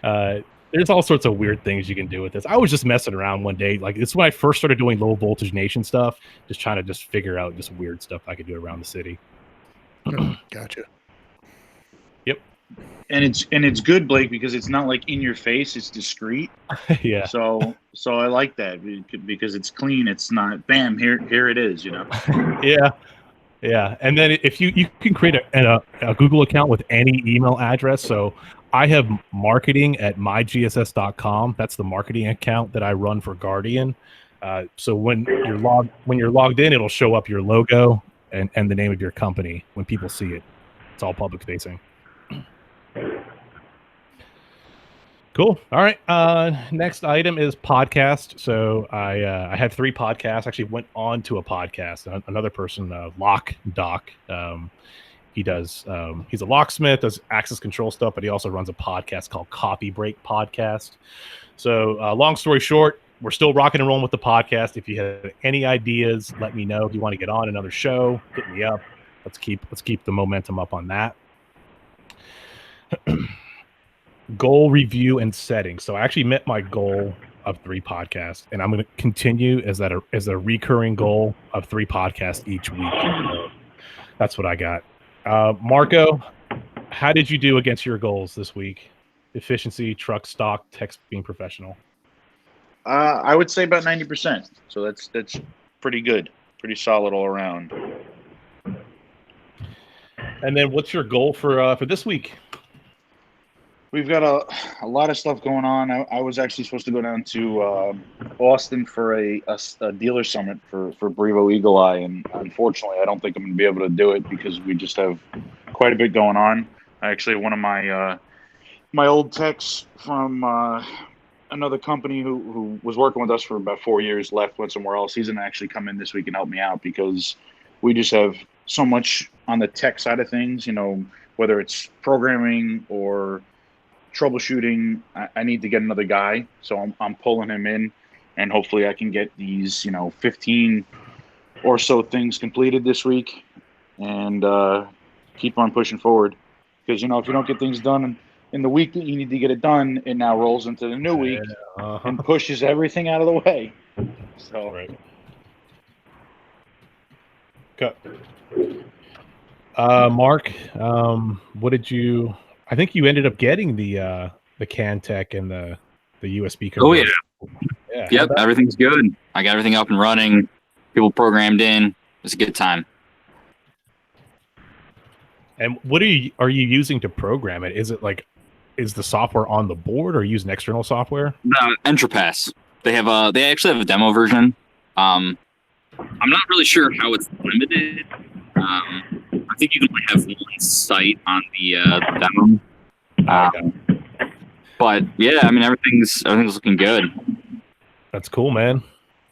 there's all sorts of weird things you can do with this. I was just messing around one day. Like, it's when I first started doing low voltage nation stuff, just trying to just figure out just weird stuff I could do around the city. Gotcha. Yep. And it's good, Blake, because it's not like in your face. It's discreet. Yeah. So I like that because it's clean. It's not bam here it is. Yeah. Yeah. And then if you can create a Google account with any email address. So I have marketing@mygss.com. That's the marketing account that I run for Guardian. So when you're logged in, it'll show up your logo and the name of your company when people see it. It's all public facing. Cool. All right. Next item is podcast. So I have 3 podcasts. Actually went on to a podcast. Another person, Lock Doc. He does. He's a locksmith, does access control stuff, but he also runs a podcast called Coffee Break Podcast. So long story short, we're still rocking and rolling with the podcast. If you have any ideas, let me know. If you want to get on another show, hit me up. Let's keep the momentum up on that. Goal review and setting. So I actually met my goal of 3 podcasts, and I'm going to continue as a recurring goal of 3 podcasts each week. So that's what I got. Marco, how did you do against your goals this week? Efficiency, truck stock, text being professional. I would say about 90%. So that's pretty good, pretty solid all around. And then what's your goal for this week? We've got a lot of stuff going on. I was actually supposed to go down to Austin for a dealer summit for Brevo Eagle Eye, and unfortunately, I don't think I'm going to be able to do it because we just have quite a bit going on. Actually, one of my old techs from another company who was working with us for about 4 years left, went somewhere else. He's going to actually come in this week and help me out because we just have so much on the tech side of things, whether it's programming or troubleshooting. I need to get another guy, so I'm pulling him in, and hopefully I can get these 15 or so things completed this week, and keep on pushing forward. Because if you don't get things done in the week that you need to get it done, it now rolls into the new week and pushes everything out of the way. So right. Okay. Mark, what did you? I think you ended up getting the Cantech and the USB converter. Oh yeah. Yep, everything's good. I got everything up and running. People programmed in. It's a good time. And what are you using to program it? Is the software on the board, or using external software? Entropass. They actually have a demo version. I'm not really sure how it's limited. I think you can only have one site on the demo. But yeah, I mean everything's looking good. That's cool, man.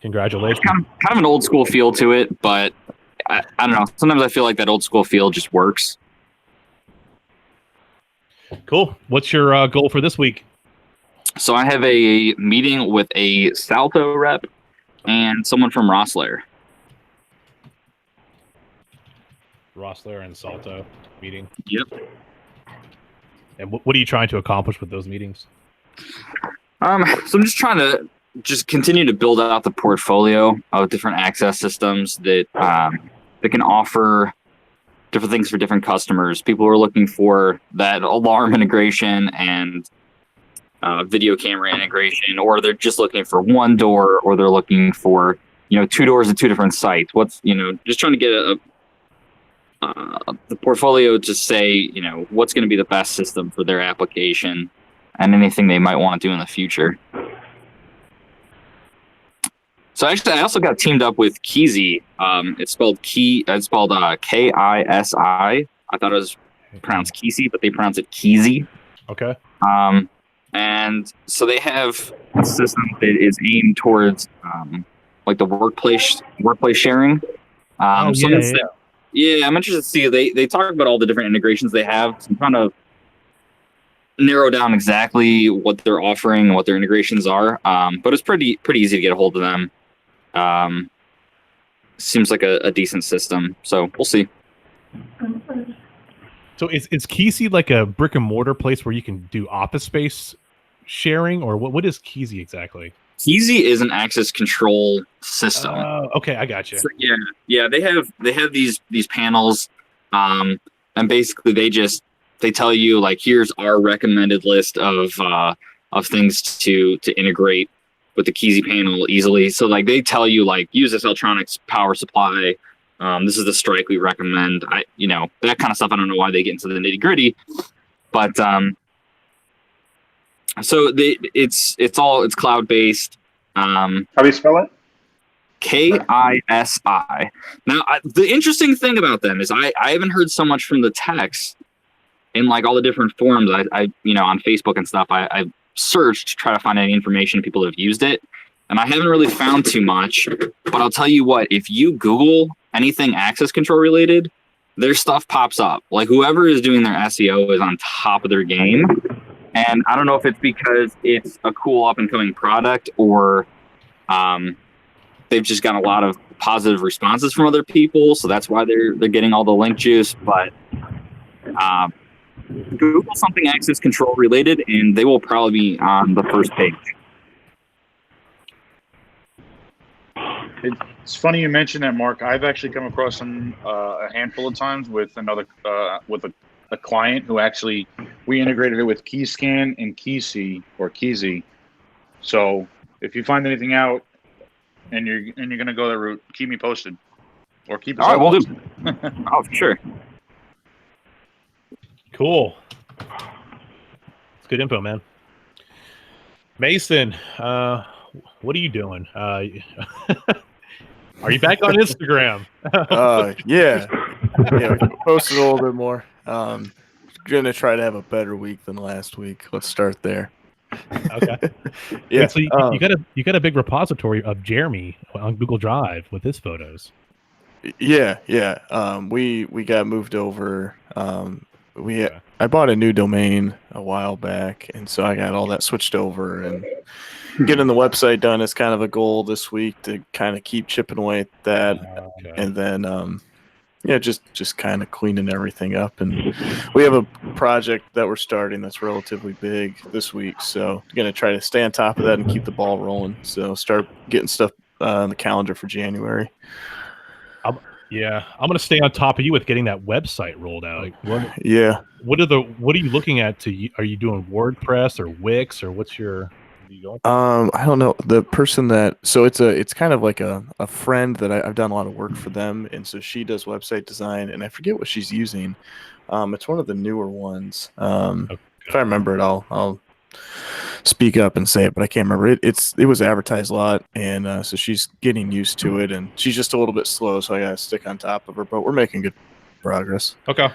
Congratulations. Kind of an old school feel to it, but I don't know. Sometimes I feel like that old school feel just works. Cool. What's your goal for this week? So I have a meeting with a Salto rep and someone from Rossler. Rossler and Salto meeting. Yep. And what are you trying to accomplish with those meetings? So I'm just trying to continue to build out the portfolio of different access systems that can offer different things for different customers. People are looking for that alarm integration and video camera integration, or they're just looking for one door, or they're looking for 2 doors at 2 different sites. Just trying to get the portfolio to say, what's going to be the best system for their application and anything they might want to do in the future. So actually, I also got teamed up with Kisi. It's spelled Kisi. I thought it was pronounced Kisi, but they pronounce it Kisi. Okay. And so they have a system that is aimed towards like the workplace sharing. Yeah, I'm interested to see. They talk about all the different integrations they have. So I'm trying to narrow down exactly what they're offering and what their integrations are. But it's pretty easy to get a hold of them. Seems like a decent system, so we'll see. So is Keezy like a brick and mortar place where you can do office space sharing, or what is Keezy exactly? Keezy is an access control system. Okay, I got you. So, yeah, they have these panels, and basically they tell you like, here's our recommended list of things to integrate with the Keezy panel easily. So like they tell you like, use this electronics power supply. This is the strike we recommend. That kind of stuff. I don't know why they get into the nitty gritty, but so it's cloud based. How do you spell it? KISI. Now, the interesting thing about them is I haven't heard so much from the techs in like all the different forums. I on Facebook and stuff. I searched to try to find any information people that have used it, and I haven't really found too much. But I'll tell you what, if you Google anything access control related, their stuff pops up. Like whoever is doing their SEO is on top of their game. And I don't know if it's because it's a cool up and coming product or they've just got a lot of positive responses from other people, so that's why they're getting all the link juice. But Google something access control related, and they will probably be on the first page. It's funny you mentioned that, Mark. I've actually come across them a handful of times with another with a client who actually we integrated it with Keyscan and Keezy. So if you find anything out and you're gonna go that route, keep me posted or keep us all right. We'll posted. do. Oh, for sure. Cool. It's good info, man. Mason, what are you doing? Are you back on Instagram? Yeah, posted a little bit more. Gonna try to have a better week than last week. Let's start there. Okay. Yeah. Wait, so you got a big repository of Jeremy on Google Drive with his photos. Yeah. We got moved over. I bought a new domain a while back, and so I got all that switched over, and getting the website done is kind of a goal this week to kind of keep chipping away at that, and then just kind of cleaning everything up. And we have a project that we're starting that's relatively big this week, so going to try to stay on top of that and keep the ball rolling. So start getting stuff on the calendar for January. I'm going to stay on top of you with getting that website rolled out. Yeah. What are you looking at? Are you doing WordPress or Wix, or what's your? I don't know. The person it's kind of like a friend that I've done a lot of work for them, and so she does website design, and I forget what she's using. It's one of the newer ones. If I remember it, I'll speak up and say it, but I can't remember it. It was advertised a lot, and so she's getting used to it, and she's just a little bit slow, so I gotta stick on top of her. But we're making good progress. Okay.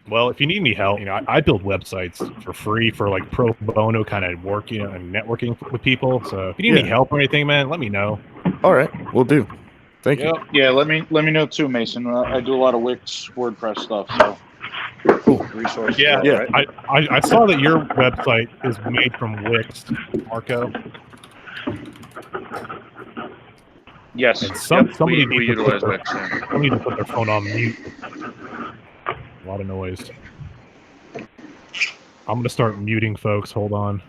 Well, if you need any help, I build websites for free for like pro bono kind of work, and networking with people. So if you need any help or anything, man, let me know. All right, we'll do. Thank you. Yeah, let me know too, Mason. I do a lot of Wix WordPress stuff, so cool resources. Yeah, right? I saw that your website is made from Wix, Marco. Yes. Somebody we needs utilize to Wix. somebody to put their phone on mute. A lot of noise. I'm going to start muting folks. Hold on.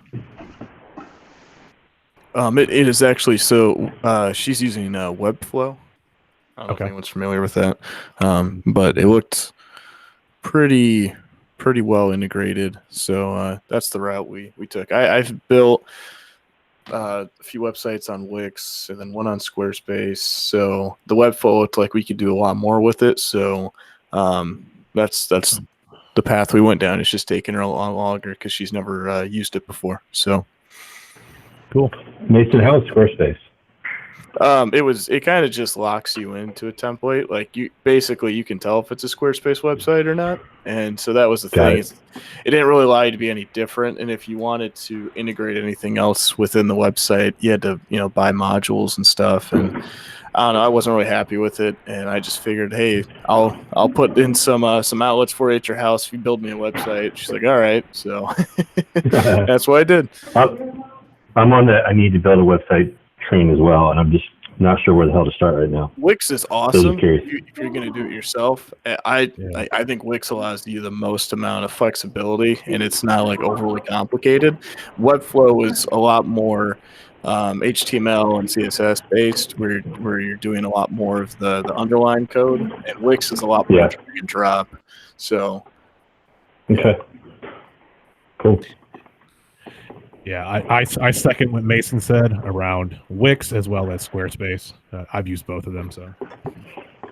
It is actually she's using Webflow. I don't know if anyone's familiar with that, but it looked pretty well integrated. So that's the route we took. I've built a few websites on Wix and then one on Squarespace. So the Webflow looked like we could do a lot more with it. So that's the path we went down. It's just taking her a lot longer because she's never used it before. So cool. Mason, how is Squarespace? It kind of just locks you into a template. Like you can tell if it's a Squarespace website or not. And so that was the thing. It didn't really allow you to be any different. And if you wanted to integrate anything else within the website, you had to, buy modules and stuff. And I don't know, I wasn't really happy with it. And I just figured, hey, I'll put in some outlets for you at your house if you build me a website. She's like, all right. So that's what I did. I'm on the I need to build a website train as well, and I'm just not sure where the hell to start right now. Wix is awesome if you're going to do it yourself. I think Wix allows you the most amount of flexibility, and it's not like overly complicated. Webflow is a lot more HTML and CSS based, where you're doing a lot more of the underlying code, and Wix is a lot more drag and drop. So, okay, cool. Yeah, I second what Mason said around Wix as well as Squarespace. I've used both of them, so.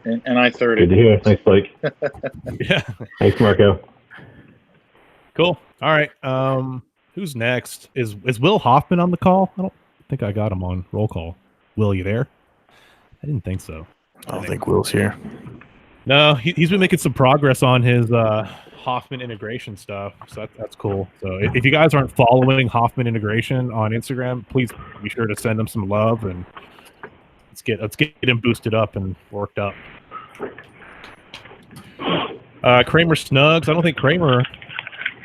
And I third Good to hear. Thanks, Blake. Yeah. Thanks, Marco. Cool. All right. Who's next? Is Will Hoffman on the call? I don't think I got him on roll call. Will, you there? I didn't think so. I don't think Will's here. No, he's been making some progress on his Hoffman integration stuff, so that's cool. So if you guys aren't following Hoffman integration on Instagram, please be sure to send him some love, and let's get him boosted up and worked up. Kramer Snugs. I don't think Kramer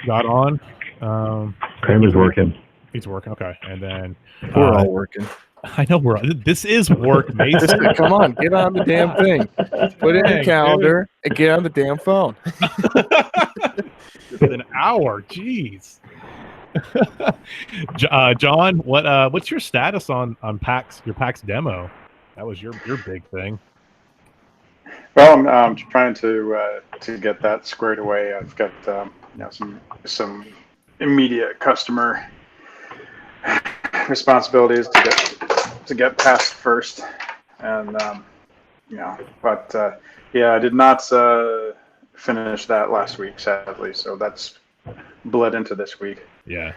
got on. Kramer's working. He's working. Okay, and then we're all working. I know this is work, Mason. Come on, get on the damn thing. Put it in your calendar and get on the damn phone. Just an hour, jeez. John, what's your status on PAX? Your PAX demo? That was your big thing. Well, I'm trying to get that squared away. I've got some immediate customer responsibilities to get past first, and but I did not finish that last week, sadly, so that's bled into this week. Yeah,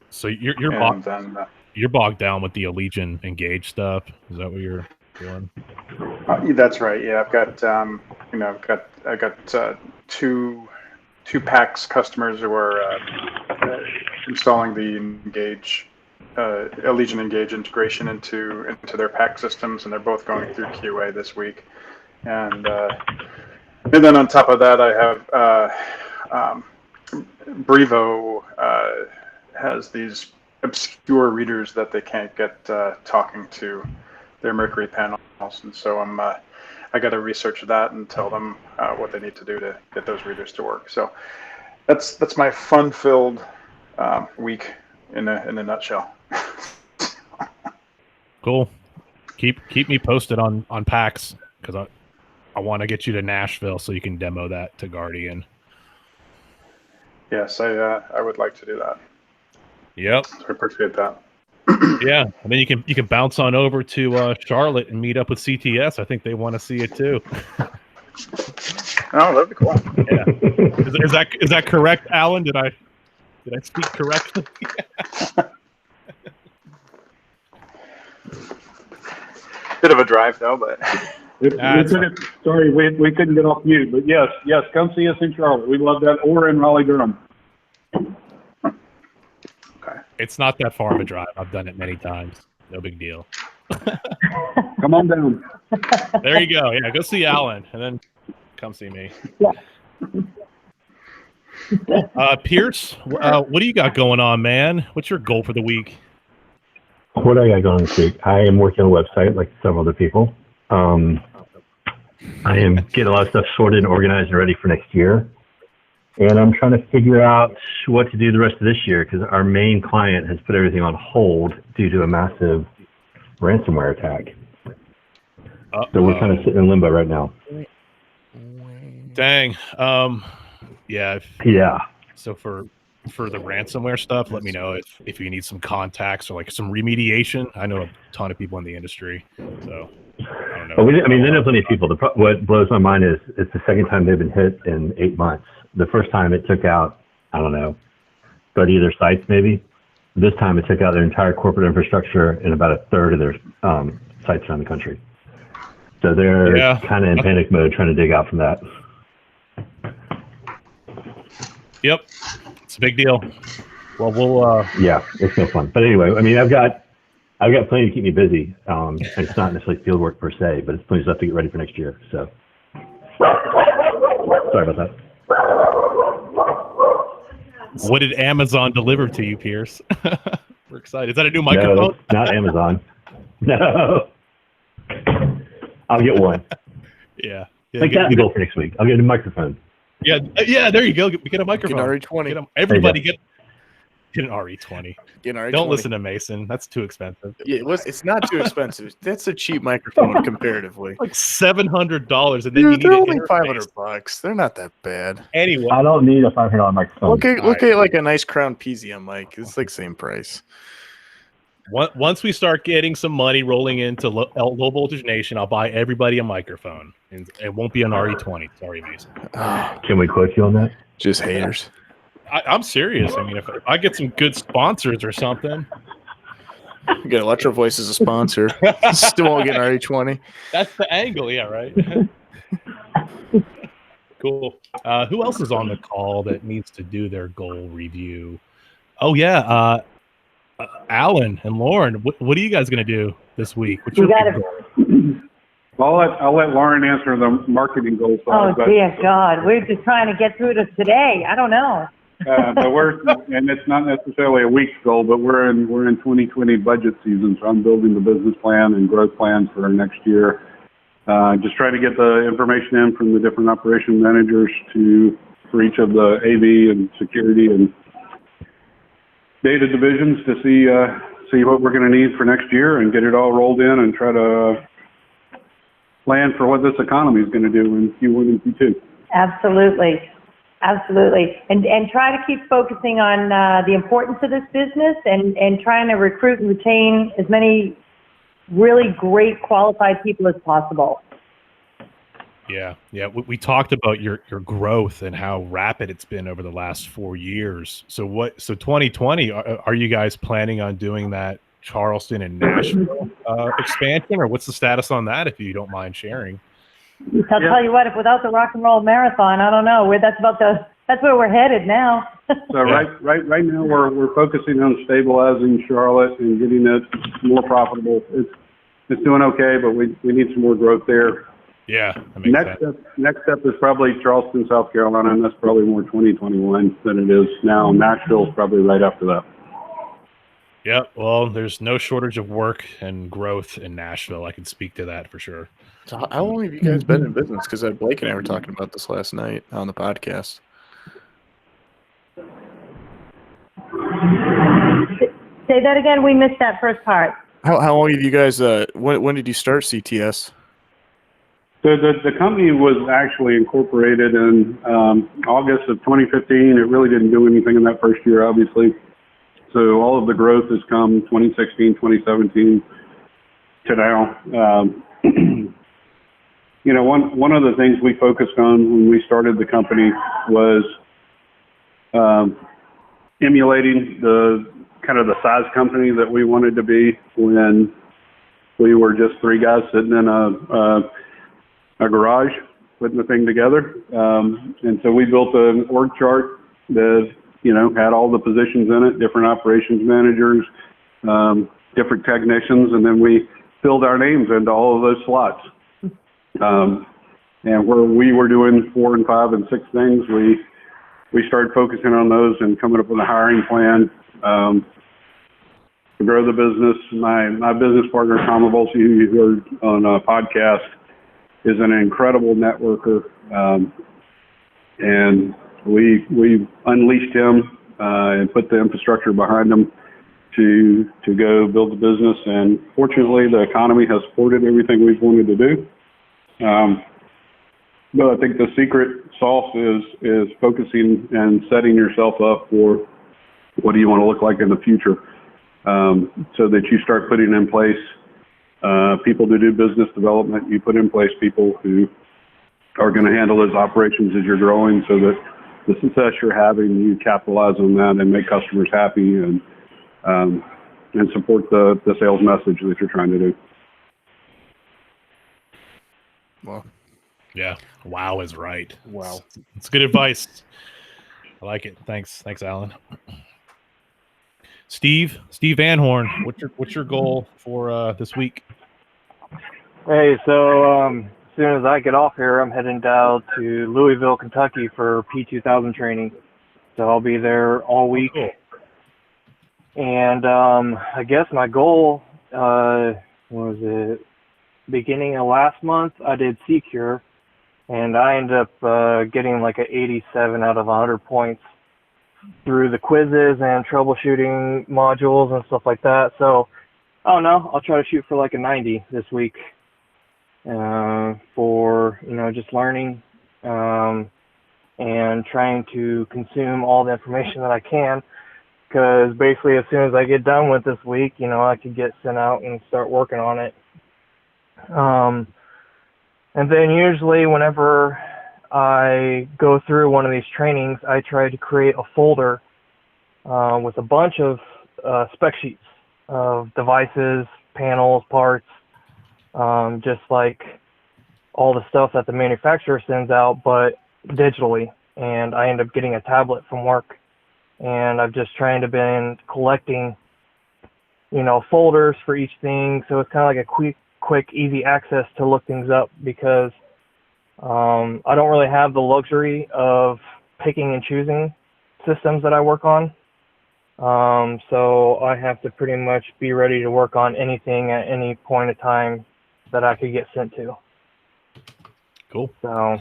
so you're bogged down with the Allegiant Engage stuff. Is that what you're doing? That's right. Yeah, I've got I got two PAX customers who are installing the Engage. Allegiant Engage integration into their PAC systems, and they're both going through QA this week. And then on top of that, I have Brevo has these obscure readers that they can't get talking to their Mercury panels, and so I got to research that and tell them what they need to do to get those readers to work. So that's my fun-filled week in a nutshell. Cool. Keep me posted on PAX, because I want to get you to Nashville so you can demo that to Guardian. Yes, I would like to do that. Yep. So I appreciate that. Yeah, and then you can bounce on over to Charlotte and meet up with CTS. I think they want to see it too. Oh, that'd be cool. Yeah. Is that correct, Alan? Did I speak correctly? Bit of a drive though, but sorry, we couldn't get off mute. But yes, come see us in Charlotte. We love that, or in Raleigh, Durham. Okay. It's not that far of a drive. I've done it many times. No big deal. Come on down. There you go. Yeah, go see Alan, and then come see me. Pierce, what do you got going on, man? What's your goal for the week? What I got going this week? I am working on a website like several other people. I am getting a lot of stuff sorted and organized and ready for next year. And I'm trying to figure out what to do the rest of this year, because our main client has put everything on hold due to a massive ransomware attack. So we're kind of sitting in limbo right now. Dang. Yeah. Yeah. So for the ransomware stuff, let me know if you need some contacts or like some remediation. I know a ton of people in the industry, so I don't know. Well, they know plenty of people. What blows my mind is it's the second time they've been hit in 8 months. The first time it took out, I don't know, 30 of their sites maybe. This time it took out their entire corporate infrastructure and about a third of their sites around the country. So they're kind of in panic mode trying to dig out from that. Yep. It's a big deal. Well, we'll... Yeah, it's no fun. But anyway, I mean, I've got plenty to keep me busy. And it's not necessarily field work per se, but it's plenty of stuff to get ready for next year. So sorry about that. What did Amazon deliver to you, Pierce? We're excited. Is that a new microphone? No, not Amazon. No. I'll get one. Yeah. Like that goal for next week. I'll get a microphone. Yeah, there you go. Get a microphone. Get an RE20. Everybody get an RE20. Get an RE20. Don't listen to Mason. That's too expensive. Yeah, it's not too expensive. That's a cheap microphone comparatively. Like $700, and then Dude, you they're need only $500. They're not that bad. Anyway, I don't need a $500 microphone. Look at like a nice Crown PZM mic. It's like same price. Once we start getting some money rolling into low voltage nation, I'll buy everybody a microphone, and it won't be an RE20. Sorry, Mason. Can we quote you on that? Just haters. I'm serious. I mean, if I get some good sponsors or something. You get Electro Voice as a sponsor. Still won't get an RE20. That's the angle, yeah, right? Cool. Who else is on the call that needs to do their goal review? Oh, yeah. Alan and Lauren, what are you guys going to do this week? What's your big goal? I'll let Lauren answer the marketing goals. Oh, dear God. We're just trying to get through to today. I don't know. But and it's not necessarily a week's goal, but we're in 2020 budget season, so I'm building the business plan and growth plans for next year. Just trying to get the information in from the different operation managers for each of the AV and security and data divisions to see what we're going to need for next year and get it all rolled in and try to plan for what this economy is going to do in Q1 and Q2. Absolutely. And try to keep focusing on the importance of this business and trying to recruit and retain as many really great qualified people as possible. Yeah. We talked about your growth and how rapid it's been over the last 4 years. So 2020, are you guys planning on doing that Charleston and Nashville expansion, or what's the status on that, if you don't mind sharing? I'll tell you what, if without the rock and roll marathon, I don't know. That's where we're headed now. So right now we're focusing on stabilizing Charlotte and getting it more profitable. It's doing okay, but we need some more growth there. Yeah, that makes sense. Next step is probably Charleston, South Carolina, and that's probably more 2021 than it is now. Nashville's probably right after that. Yeah, well, there's no shortage of work and growth in Nashville. I can speak to that for sure. So how long have you guys been in business? Because Blake and I were talking about this last night on the podcast. Say that again. We missed that first part. How long have you guys? When did you start CTS? The company was actually incorporated in August of 2015. It really didn't do anything in that first year, obviously. So all of the growth has come 2016, 2017 to now. One of the things we focused on when we started the company was emulating the kind of the size company that we wanted to be when we were just three guys sitting in a garage putting the thing together. And so we built an org chart that had all the positions in it, different operations managers, different technicians, and then we filled our names into all of those slots. And where we were doing 4 and 5 and 6 things, we started focusing on those and coming up with a hiring plan to grow the business. My business partner, Tom Avolsi, who you heard on a podcast, is an incredible networker, and we unleashed him and put the infrastructure behind him to go build the business. And fortunately, the economy has supported everything we've wanted to do. But I think the secret sauce is focusing and setting yourself up for what do you want to look like in the future, so that you start putting in place people to do business development. You put in place people who are going to handle those operations as you're growing, so that the success you're having, you capitalize on that and make customers happy and support the sales message that you're trying to do. Well, Yeah. Wow is right. Wow. It's good advice. I like it. Thanks, Alan. Steve Van Horn, what's your goal for this week? Hey, so as soon as I get off here, I'm heading down to Louisville, Kentucky for P2000 training. So I'll be there all week. Cool. And I guess my goal was it beginning of last month. I did Secure, and I ended up getting like an 87 out of 100 points through the quizzes and troubleshooting modules and stuff like that. So I don't know. I'll try to shoot for like a 90 this week for just learning and trying to consume all the information that I can. Because basically, as soon as I get done with this week, I could get sent out and start working on it. And then usually whenever I go through one of these trainings, I try to create a folder with a bunch of spec sheets of devices, panels, parts, just like all the stuff that the manufacturer sends out, but digitally. And I end up getting a tablet from work. And I've just been collecting, folders for each thing. So it's kind of like a quick, easy access to look things up because I don't really have the luxury of picking and choosing systems that I work on. So I have to pretty much be ready to work on anything at any point in time that I could get sent to. Cool. So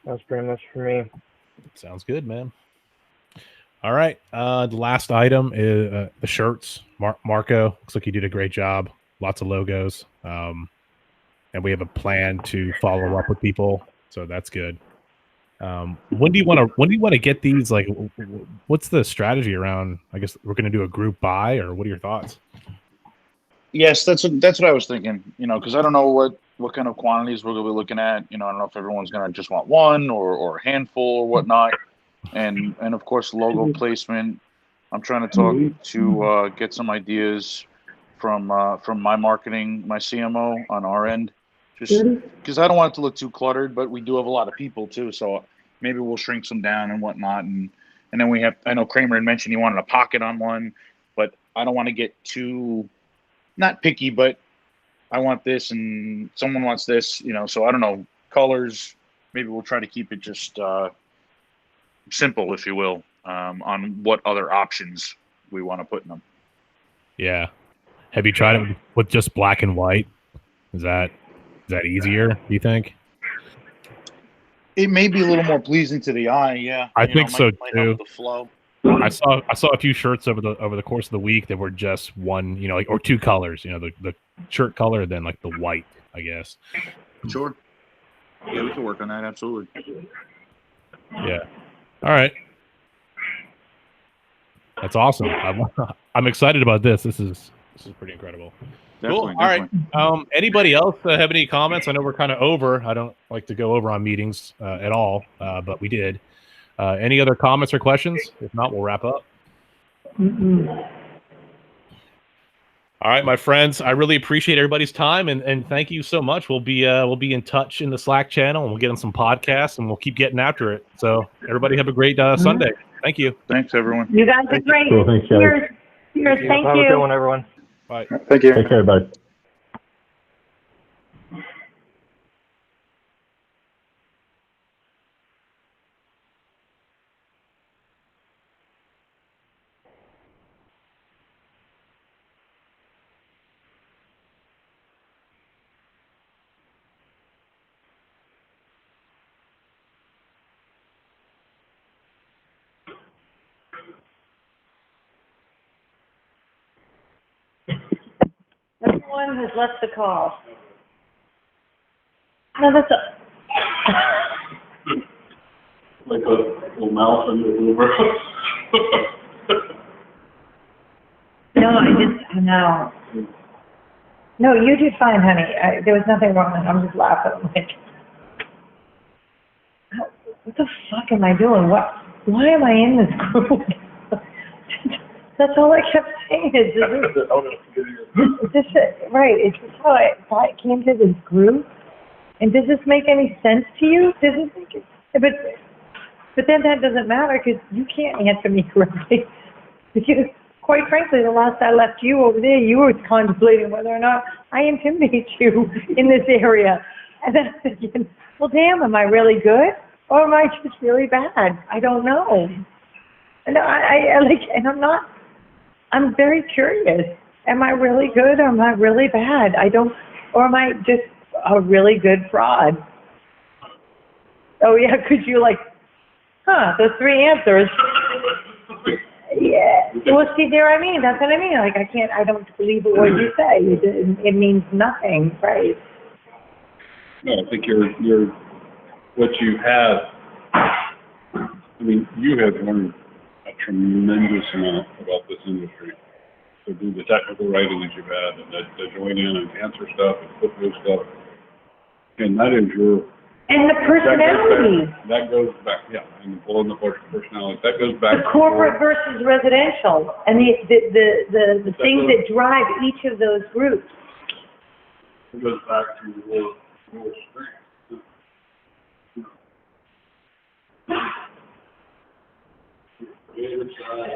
that's pretty much for me. Sounds good, man. All right. The last item is the shirts. Marco, looks like you did a great job. Lots of logos. And we have a plan to follow up with people. So that's good. When do you want to get these? Like, what's the strategy around? I guess we're going to do a group buy, or what are your thoughts? Yes, that's what I was thinking. Because I don't know what kind of quantities we're going to be looking at. I don't know if everyone's going to just want one or a handful or whatnot. And of course, logo placement. I'm trying to talk to get some ideas from my marketing, my CMO on our end, just because I don't want it to look too cluttered. But we do have a lot of people too, so maybe we'll shrink some down and whatnot. And then we have. I know Kramer had mentioned he wanted a pocket on one, but I don't want to get too not picky, but I want this and someone wants this. So I don't know colors. Maybe we'll try to keep it just. Simple, if you will, on what other options we want to put in them. Yeah. Have you tried it with just black and white? Is that easier, do you think? It may be a little more pleasing to the eye, yeah. I think so might too. help the flow. I saw a few shirts over the course of the week that were just one, or two colors, the shirt color and then like the white, I guess. Sure. Yeah, we can work on that, absolutely. Yeah. All right. That's awesome. I'm excited about this. This is pretty incredible. Definitely, cool. All right. Anybody else have any comments? I know we're kind of over. I don't like to go over on meetings at all, but we did. Any other comments or questions? If not, we'll wrap up. All right, my friends. I really appreciate everybody's time and thank you so much. We'll be in touch in the Slack channel and we'll get on some podcasts and we'll keep getting after it. So everybody have a great Sunday. Thank you. Thanks, everyone. You guys are great. Cool, thanks, guys. Cheers. Thank Have you. a good one, everyone. Bye. Thank you. Take care, bud. Everyone has left the call. No, that's Like a little mouse under the Uber. No. No, you did fine, honey. There was nothing wrong. I'm just laughing. I'm like, what the fuck am I doing? Why am I in this group? That's all I kept saying is right. It's just how I came to this group. And does this make any sense to you? Does it make it? But then that doesn't matter because you can't answer me correctly. Because quite frankly, the last I left you over there, you were contemplating whether or not I intimidate you in this area. And then I'm thinking, well, damn, am I really good? Or am I just really bad? I don't know. And I'm very curious. Am I really good or am I really bad? Or am I just a really good fraud? Oh yeah, could you those three answers. Yeah. Well, see, that's what I mean. I don't believe a word you say. It means nothing, right? No, I think what you have, you have learned a tremendous amount about this industry. To do the technical writing that you've had, and to join in and answer stuff and put those stuff. And that is and the personality. That goes back, yeah, and pulling the personality. That goes back. The corporate versus residential, and the things that drive each of those groups. It goes back to your strength. Inside.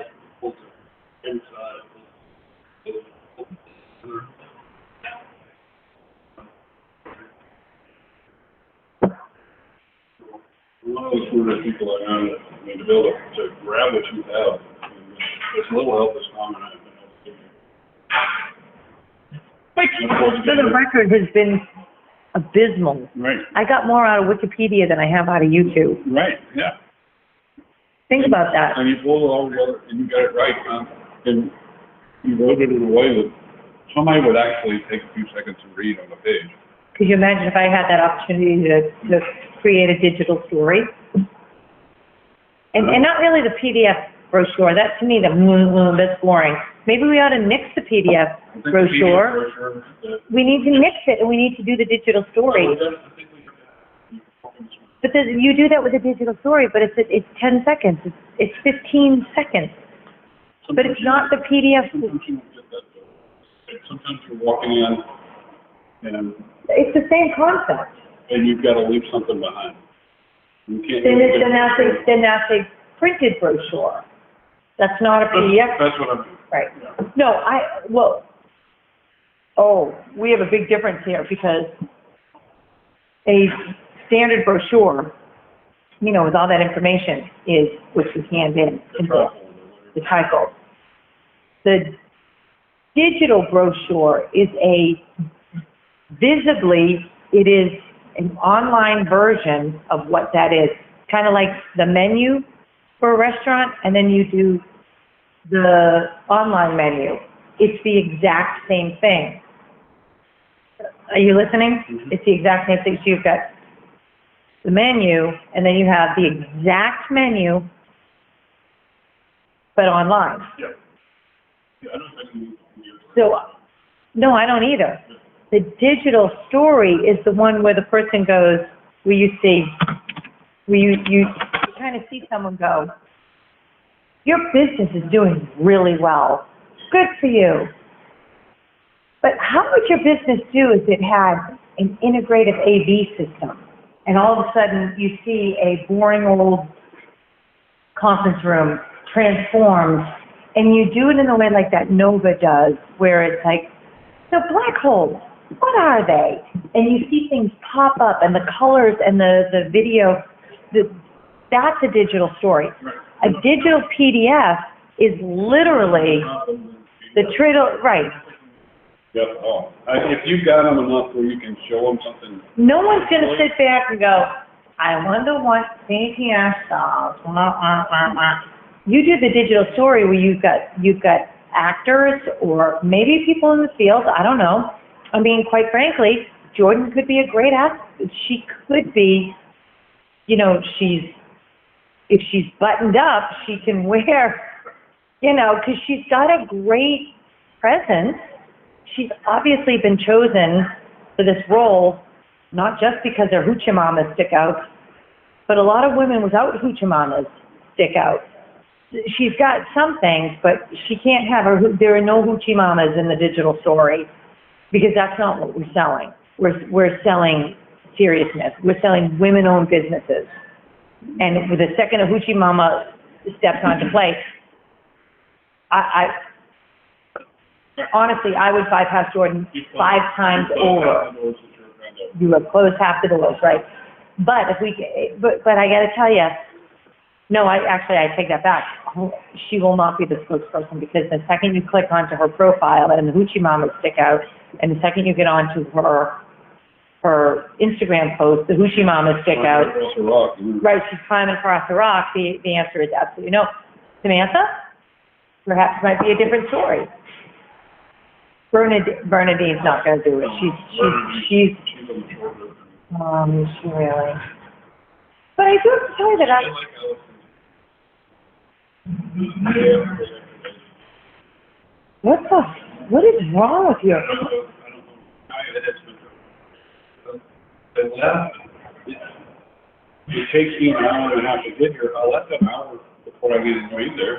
One of those sort of people I know, to be able to grab what you have, this little help is common. So the record has been abysmal. Right. I got more out of Wikipedia than I have out of YouTube. Right, yeah. Think about that. And you pulled it all together, and you got it right, and you wrote it in a way that somebody would actually take a few seconds to read on the page. Could you imagine if I had that opportunity to create a digital story? And not really the PDF brochure. That to me, that's boring. Maybe we ought to mix the PDF brochure. We need to mix it, and we need to do the digital story. But you do that with a digital story, but it's 10 seconds. It's 15 seconds. But it's not the PDF. Sometimes you're walking in, and it's the same concept. And you've got to leave something behind. You can't. Then that's a printed brochure. That's not a PDF. That's what I'm. Right. Yeah. No, we have a big difference here because a standard brochure, with all that information which we hand in the typo. The digital brochure is it is an online version of what that is. Kind of like the menu for a restaurant, and then you do the online menu. It's the exact same thing. Are you listening? Mm-hmm. It's the exact same thing. So you've got the menu, and then you have the exact menu, but online. Yeah. I don't think no, I don't either. The digital story is the one where the person goes, you kind of see someone go, your business is doing really well. Good for you. But how would your business do if it had an integrated AV system? And all of a sudden you see a boring old conference room transformed, and you do it in a way like that Nova does, where it's like, so black holes, what are they? And you see things pop up, and the colors and the video, that's a digital story. A digital PDF is literally the right. Yeah. Oh, if you've got them enough where you can show them something. No one's going to sit back and go, I wonder what CPS does. You do the digital story where you've got actors or maybe people in the field. I don't know. I mean, quite frankly, Jordan could be a great actor. She could be, if she's buttoned up, she can wear, because she's got a great presence. She's obviously been chosen for this role, not just because her hoochie mamas stick out, but a lot of women without hoochie mamas stick out. She's got some things, but she can't have there are no hoochie mamas in the digital story because that's not what we're selling. We're selling seriousness. We're selling women-owned businesses. And with the second a Hoochie Mama steps onto play, honestly, I would bypass Jordan 5 times over. You have closed half the doors, right? But if we, but I got to tell you, no, I take that back. She will not be the spokesperson, because the second you click onto her profile and the Hoochie Mamas stick out, and the second you get onto her Instagram post, the Hoochie Mamas stick out. Right, she's climbing across the rock. The answer is absolutely no. Samantha, perhaps it might be a different story. Bernadine's not going to do it. She's she really. But I do have to tell you that what is wrong with you? It takes me an hour and a half to get here. I left an hour before I needed to be there.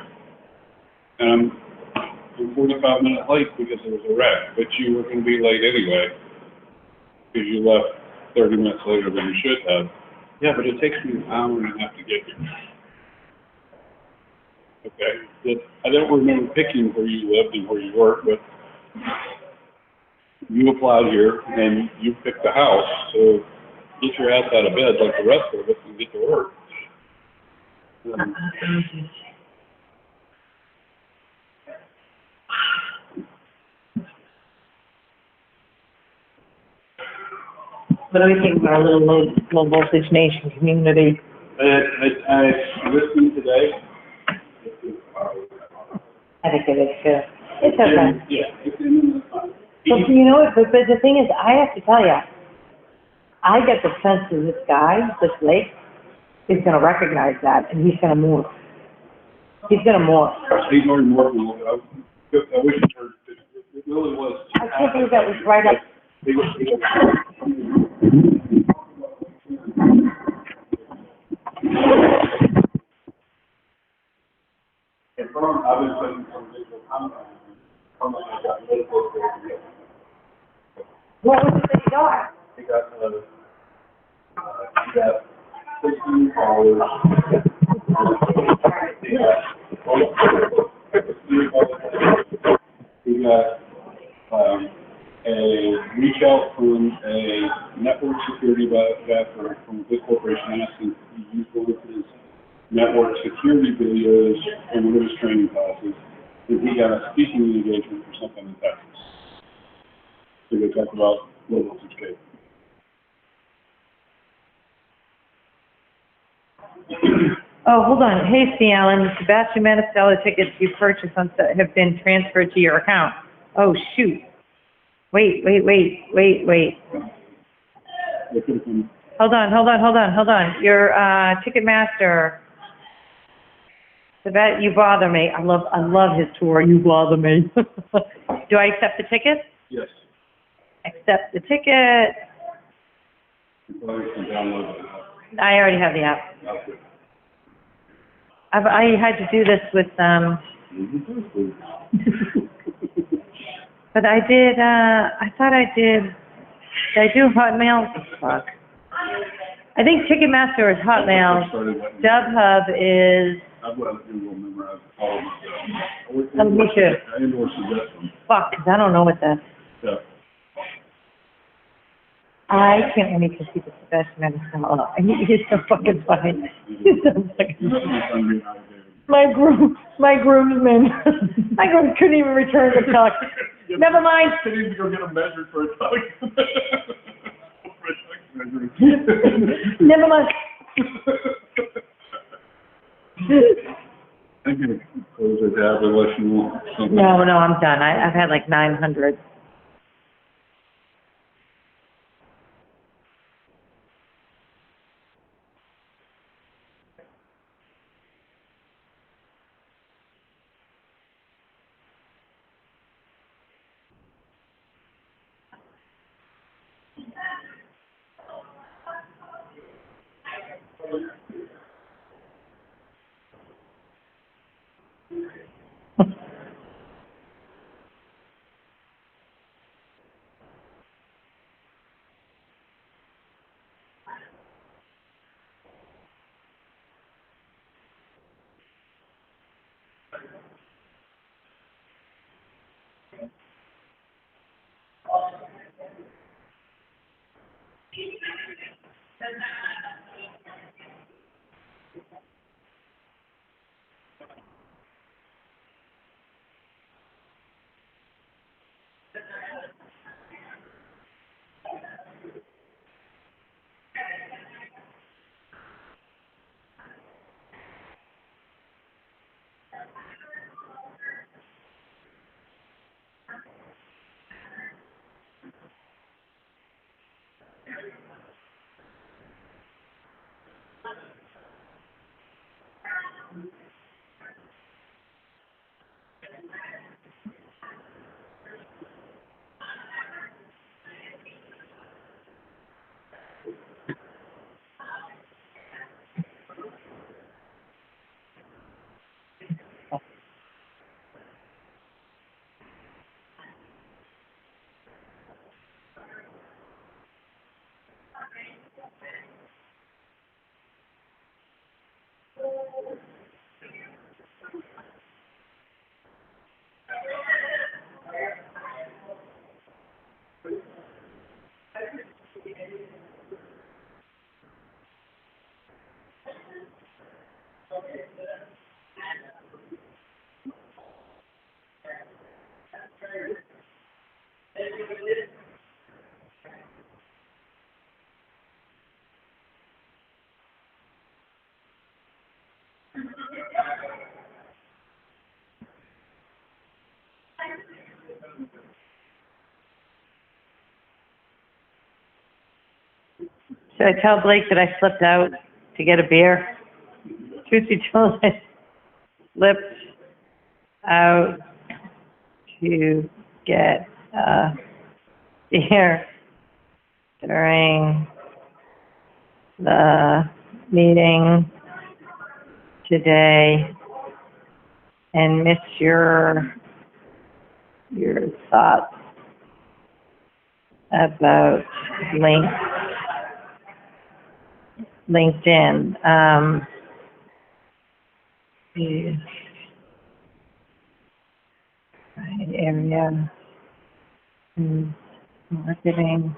And I'm 45 minutes late because there was a wreck. But you were going to be late anyway, because you left 30 minutes later than you should have. Yeah, but it takes me an hour and a half to get here. Okay? I don't remember picking where you lived and where you worked, but you applied here and you picked the house, so get your ass out of bed like the rest of us and get to work. What do we think about our little low voltage nation community? I listened today. I think it is too. It's okay. Yeah, it's in the But you know what? But the thing is, I have to tell you, I get the sense that this guy, this Lake, is going to recognize that, and he's going to move. He's going to morph. He's already morphing a little bit. I wish it heard. It really was. I can't believe that was right up. I've been putting some visual content from I got medical care. What was it that he got? He got 16 followers. He got a reach out from a network security guy from a big corporation asking if he used one of his network security videos in one of his training classes, and he got a speaking engagement for something in Texas. So they talk about low voltage cable. Oh, hold on. Hey, C. Allen, Sebastian Manistello tickets you purchased have been transferred to your account. Oh, shoot. Wait. Hold on. Your Ticketmaster. Sebastian, you bother me. I love his tour. You bother me. Do I accept the ticket? Yes. Accept the ticket. You probably can download it. I already have the app. Okay. I had to do this with, but I did, I thought I did I do Hotmail? Fuck. I think Ticketmaster is Hotmail. StubHub is... I've got to memorize all of myself. Me too. I endorse that one. Fuck, 'cause I don't know what that's... Yeah. I can't wait to see the Sebastian Manistello. He's so fucking funny. He's so fucking funny. My groomsman. My groom couldn't even return the tuck. Never mind. I need to go get a measure for a tuck. Never mind. I'm going to close the tab unless you want something. No, I'm done. I've had like 900. Should I tell Blake that I slipped out to get a beer? Truth be told, I slipped out to get a beer during the meeting today and missed your thoughts about LinkedIn. Is my area marketing.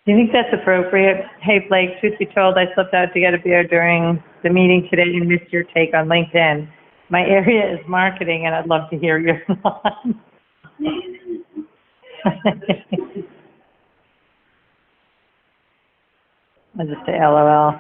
Do you think that's appropriate? Hey, Blake, truth be told, I slipped out to get a beer during the meeting today and missed your take on LinkedIn. My area is marketing, and I'd love to hear your thoughts. I'll just say LOL.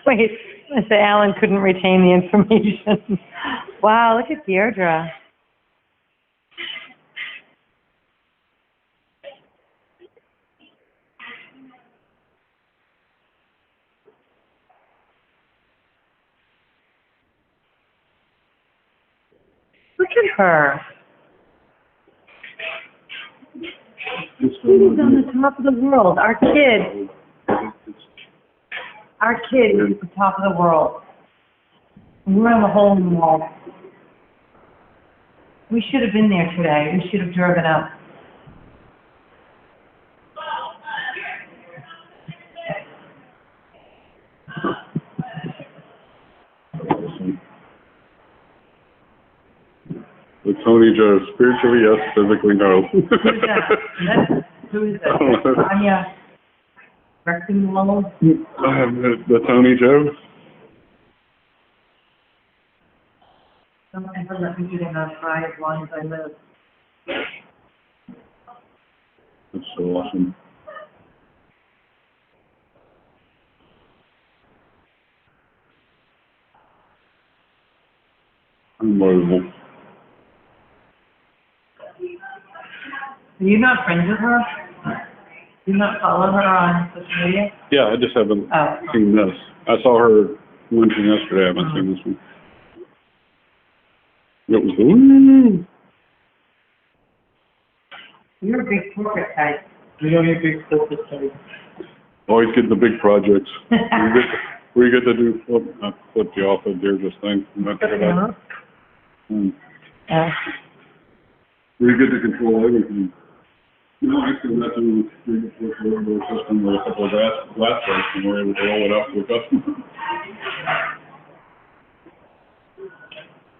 Wait, I say Alan couldn't retain the information. Wow, look at Deirdre. Look at her. She's on the top of the world. Our kid is the top of the world. We're on the hole in the wall. We should have been there today. We should have driven up. The Tony Joe, spiritually yes, physically no. Who's that? Who is that? Anya. Wrecking Wallows? The Tony Joe. Don't ever let me get in on fire as long as I live. That's so awesome. Unbelievable. Are you not friends with her? Do you not follow her on social media? Yeah, I just haven't Oh. seen this. I saw her lynching yesterday. I haven't seen this one. It was, ooh. You're a big corporate type. You don't need big corporate type. Always get the big projects. We get to do flip you off of Deirdre's thing. Yeah. We get to control everything. No, actually, that's a big portfolio system with a couple of glass plates, and we're able to roll it up to a customer.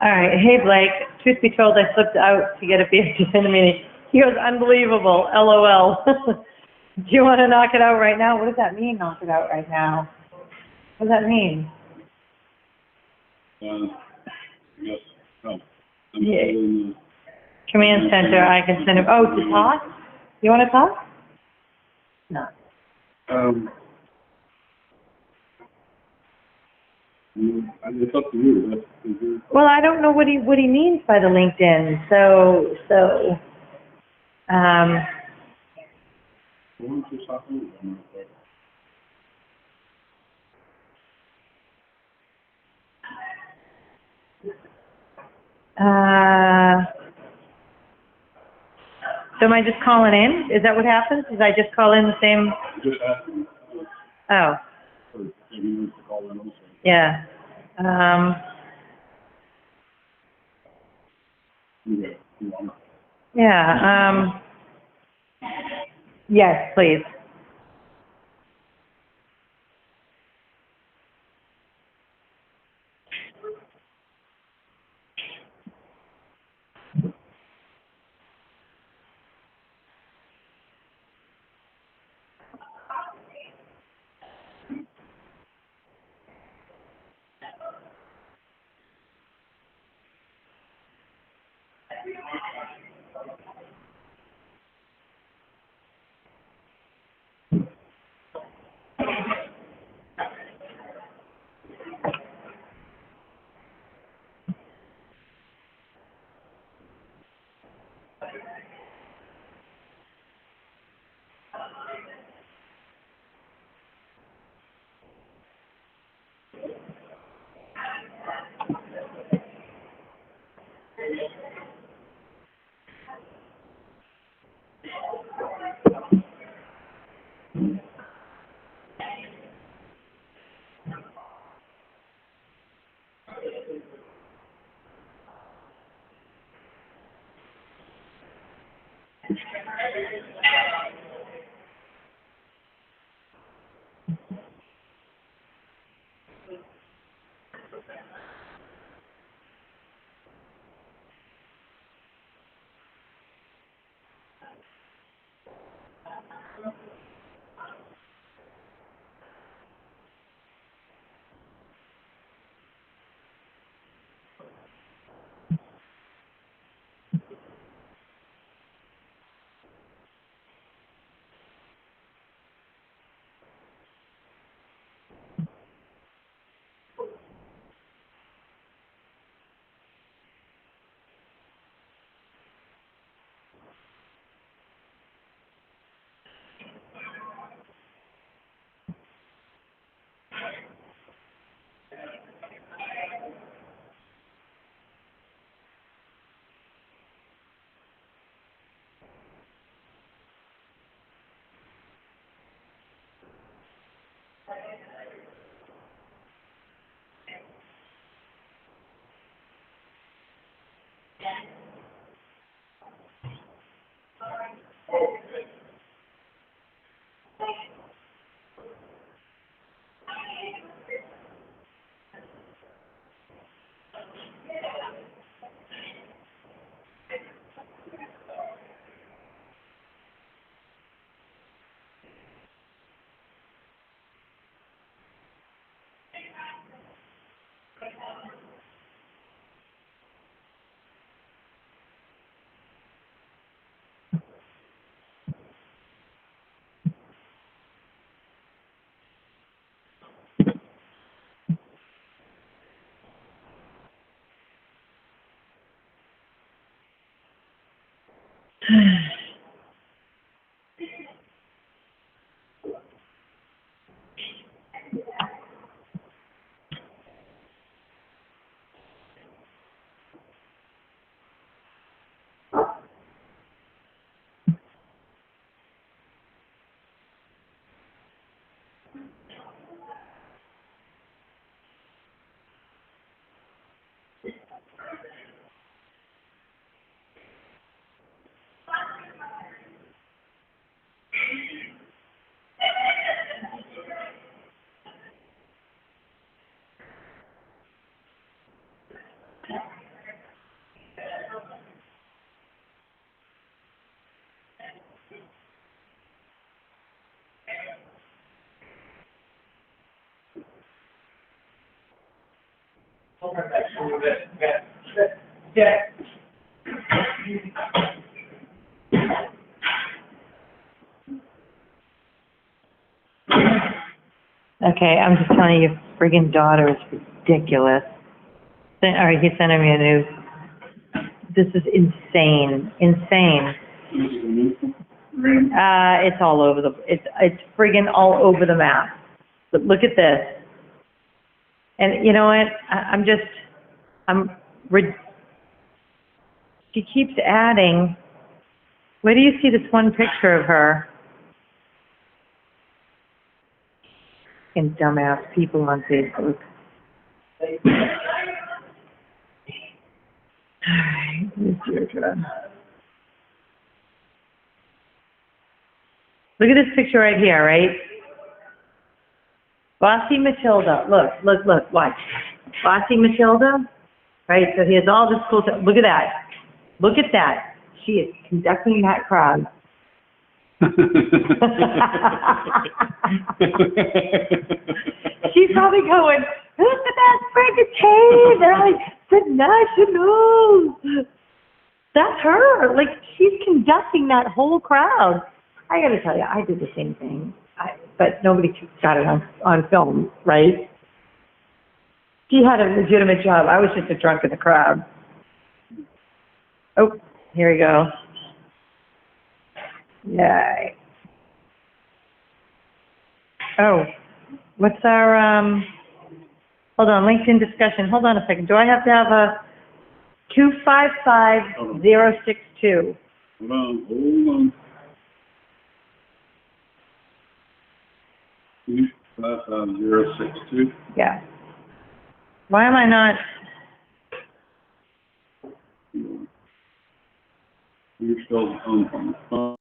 All right. Hey, Blake. Truth be told, I slipped out to get a beer just in a minute. He goes, unbelievable. LOL. Do you want to knock it out right now? What does that mean, knock it out right now? What does that mean? Yes. Oh. Yeah. Command center, I can send him. Oh, to talk? You want to talk? No. It's up to you. Well, I don't know what he means by the LinkedIn. So. So am I just calling in? Is that what happens? Is I just call in the same? Just asking. Oh. Maybe you need to call in also. Yeah. Yeah. Yes, please. Okay, I'm just telling you, your friggin' daughter is ridiculous. All right, he's sending me a new. This is insane, insane. It's all over the. It's friggin' all over the map. But look at this. And you know what? She keeps adding. Where do you see this one picture of her? And dumbass people on Facebook. All right, here's Deirdre. Look at this picture right here, right? Bossy Matilda. Look, watch. Bossy Matilda, right? So he has all this cool stuff. Look at that. Look at that. She is conducting that crowd. She's probably going, who's the best friggin' team? They're like, the Nationals. That's her. Like, she's conducting that whole crowd. I gotta tell you, I did the same thing. But nobody got it on film, right? She had a legitimate job. I was just a drunk in the crowd. Oh, here we go. Yay. Oh, what's our, hold on, LinkedIn discussion. Hold on a second. Do I have to have a 255062? Hold on. 255062. Yeah. Why am I not? You're still on the phone.